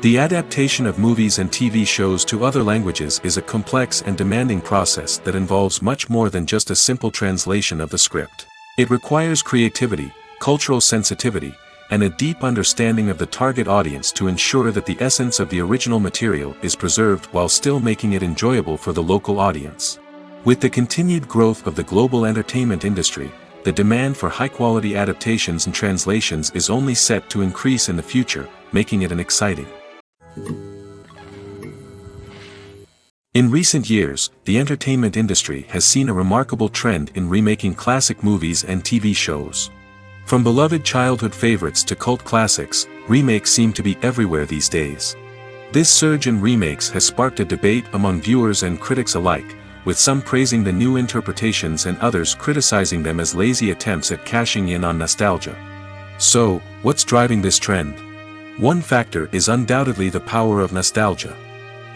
The adaptation of movies and TV shows to other languages is a complex and demanding process that involves much more than just a simple translation of the script. It requires creativity, cultural sensitivity, and a deep understanding of the target audience to ensure that the essence of the original material is preserved while still making it enjoyable for the local audience. With the continued growth of the global entertainment industry, the demand for high-quality adaptations and translations is only set to increase in the future, making it an exciting. In recent years, the entertainment industry has seen a remarkable trend in remaking classic movies and TV shows. From beloved childhood favorites to cult classics, remakes seem to be everywhere these days. This surge in remakes has sparked a debate among viewers and critics alike, with some praising the new interpretations and others criticizing them as lazy attempts at cashing in on nostalgia. So, what's driving this trend? One factor is undoubtedly the power of nostalgia.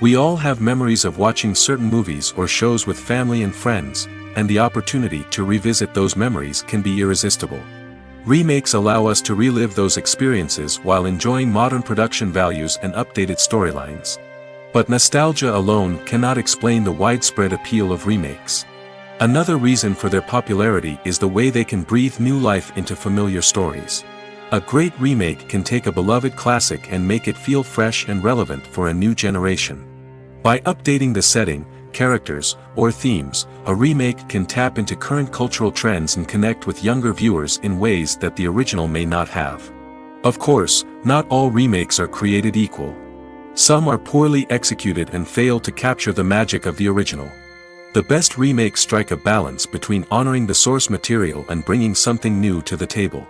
We all have memories of watching certain movies or shows with family and friends, and the opportunity to revisit those memories can be irresistible. Remakes allow us to relive those experiences while enjoying modern production values and updated storylines. But nostalgia alone cannot explain the widespread appeal of remakes. Another reason for their popularity is the way they can breathe new life into familiar stories. A great remake can take a beloved classic and make it feel fresh and relevant for a new generation. By updating the setting, characters, or themes, a remake can tap into current cultural trends and connect with younger viewers in ways that the original may not have. Of course, not all remakes are created equal. Some are poorly executed and fail to capture the magic of the original. The best remakes strike a balance between honoring the source material and bringing something new to the table.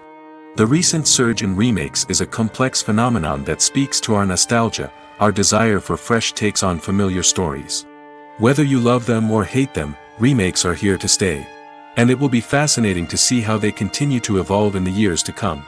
The recent surge in remakes is a complex phenomenon that speaks to our nostalgia, our desire for fresh takes on familiar stories. Whether you love them or hate them, remakes are here to stay. And it will be fascinating to see how they continue to evolve in the years to come.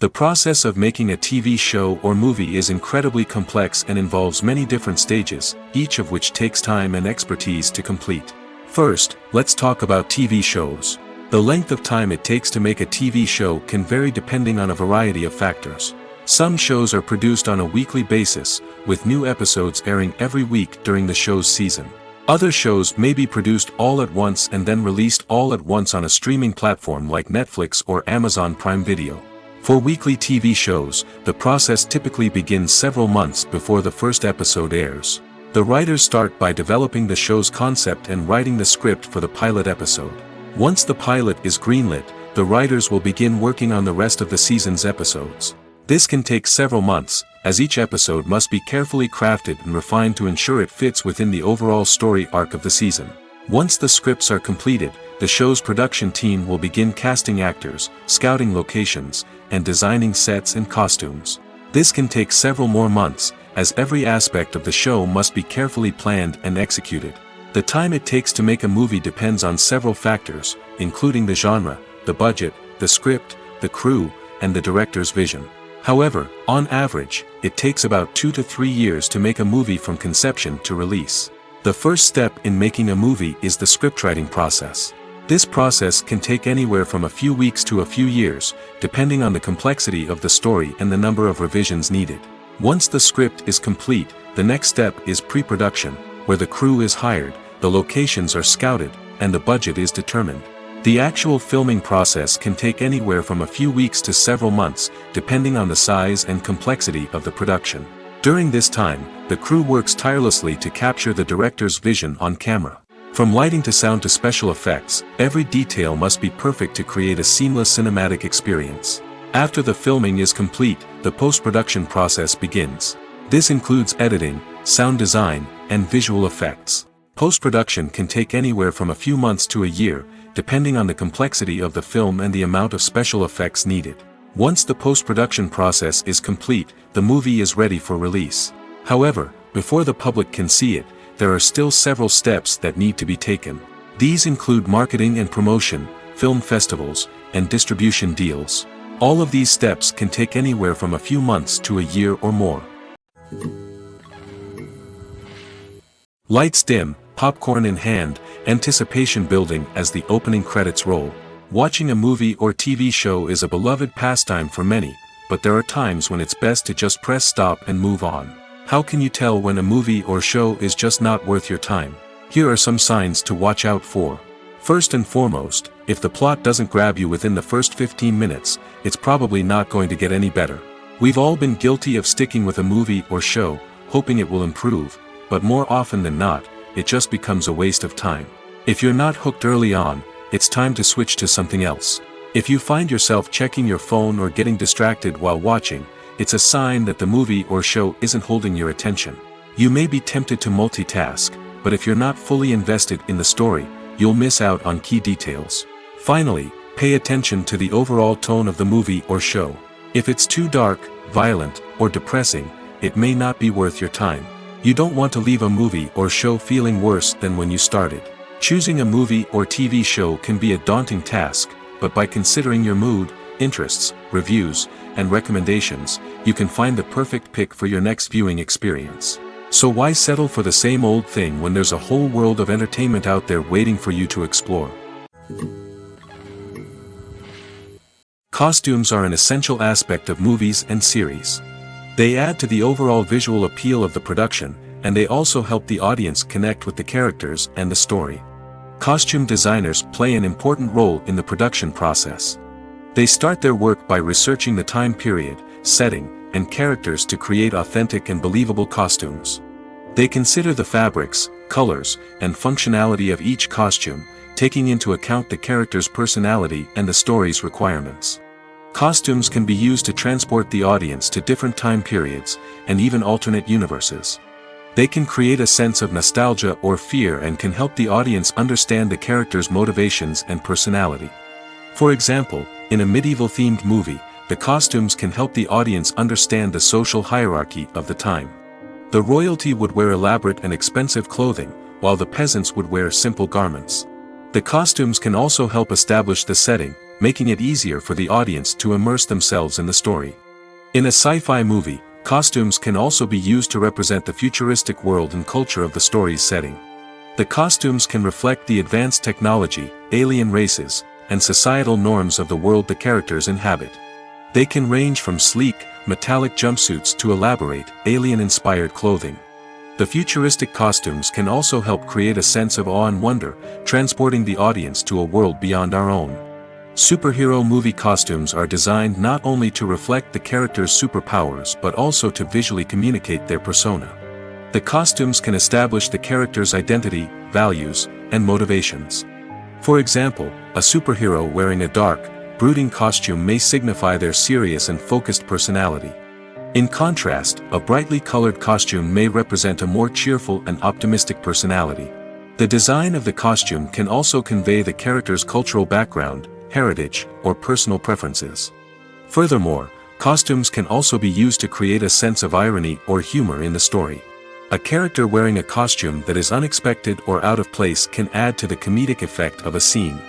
The process of making a TV show or movie is incredibly complex and involves many different stages, each of which takes time and expertise to complete. First, let's talk about TV shows. The length of time it takes to make a TV show can vary depending on a variety of factors. Some shows are produced on a weekly basis, with new episodes airing every week during the show's season. Other shows may be produced all at once and then released all at once on a streaming platform like Netflix or Amazon Prime Video. For weekly TV shows, the process typically begins several months before the first episode airs. The writers start by developing the show's concept and writing the script for the pilot episode. Once the pilot is greenlit, the writers will begin working on the rest of the season's episodes. This can take several months, as each episode must be carefully crafted and refined to ensure it fits within the overall story arc of the season. Once the scripts are completed, the show's production team will begin casting actors, scouting locations, and designing sets and costumes. This can take several more months, as every aspect of the show must be carefully planned and executed. The time it takes to make a movie depends on several factors, including the genre, the budget, the script, the crew, and the director's vision. However, on average, it takes about 2 to 3 years to make a movie from conception to release. The first step in making a movie is the scriptwriting process. This process can take anywhere from a few weeks to a few years, depending on the complexity of the story and the number of revisions needed. Once the script is complete, the next step is pre-production, where the crew is hired, the locations are scouted, and the budget is determined. The actual filming process can take anywhere from a few weeks to several months, depending on the size and complexity of the production. During this time, the crew works tirelessly to capture the director's vision on camera. From lighting to sound to special effects, every detail must be perfect to create a seamless cinematic experience. After the filming is complete, the post-production process begins. This includes editing, sound design, and visual effects. Post-production can take anywhere from a few months to a year, depending on the complexity of the film and the amount of special effects needed. Once the post-production process is complete, the movie is ready for release. However, before the public can see it, there are still several steps that need to be taken. These include marketing and promotion, film festivals, and distribution deals. All of these steps can take anywhere from a few months to a year or more. Lights dim, popcorn in hand, anticipation building as the opening credits roll. Watching a movie or TV show is a beloved pastime for many, but there are times when it's best to just press stop and move on. How can you tell when a movie or show is just not worth your time? Here are some signs to watch out for. First and foremost, if the plot doesn't grab you within the first 15 minutes, it's probably not going to get any better. We've all been guilty of sticking with a movie or show, hoping it will improve, but more often than not, it just becomes a waste of time. If you're not hooked early on, it's time to switch to something else. If you find yourself checking your phone or getting distracted while watching, it's a sign that the movie or show isn't holding your attention. You may be tempted to multitask, but if you're not fully invested in the story, you'll miss out on key details. Finally, pay attention to the overall tone of the movie or show. If it's too dark, violent, or depressing, it may not be worth your time. You don't want to leave a movie or show feeling worse than when you started. Choosing a movie or TV show can be a daunting task, but by considering your mood, interests, reviews, and recommendations, you can find the perfect pick for your next viewing experience. So why settle for the same old thing when there's a whole world of entertainment out there waiting for you to explore? Costumes are an essential aspect of movies and series. They add to the overall visual appeal of the production, and they also help the audience connect with the characters and the story. Costume designers play an important role in the production process. They start their work by researching the time period, setting, and characters to create authentic and believable costumes. They consider the fabrics, colors, and functionality of each costume, taking into account the character's personality and the story's requirements. Costumes can be used to transport the audience to different time periods, and even alternate universes. They can create a sense of nostalgia or fear and can help the audience understand the character's motivations and personality. For example, in a medieval-themed movie, the costumes can help the audience understand the social hierarchy of the time. The royalty would wear elaborate and expensive clothing, while the peasants would wear simple garments. The costumes can also help establish the setting, making it easier for the audience to immerse themselves in the story. In a sci-fi movie, costumes can also be used to represent the futuristic world and culture of the story's setting. The costumes can reflect the advanced technology, alien races, and societal norms of the world the characters inhabit. They can range from sleek, metallic jumpsuits to elaborate, alien-inspired clothing. The futuristic costumes can also help create a sense of awe and wonder, transporting the audience to a world beyond our own. Superhero movie costumes are designed not only to reflect the character's superpowers but also to visually communicate their persona. The costumes can establish the character's identity, values, and motivations. For example, a superhero wearing a dark, brooding costume may signify their serious and focused personality. In contrast, a brightly colored costume may represent a more cheerful and optimistic personality. The design of the costume can also convey the character's cultural background, heritage, or personal preferences. Furthermore, costumes can also be used to create a sense of irony or humor in the story. A character wearing a costume that is unexpected or out of place can add to the comedic effect of a scene.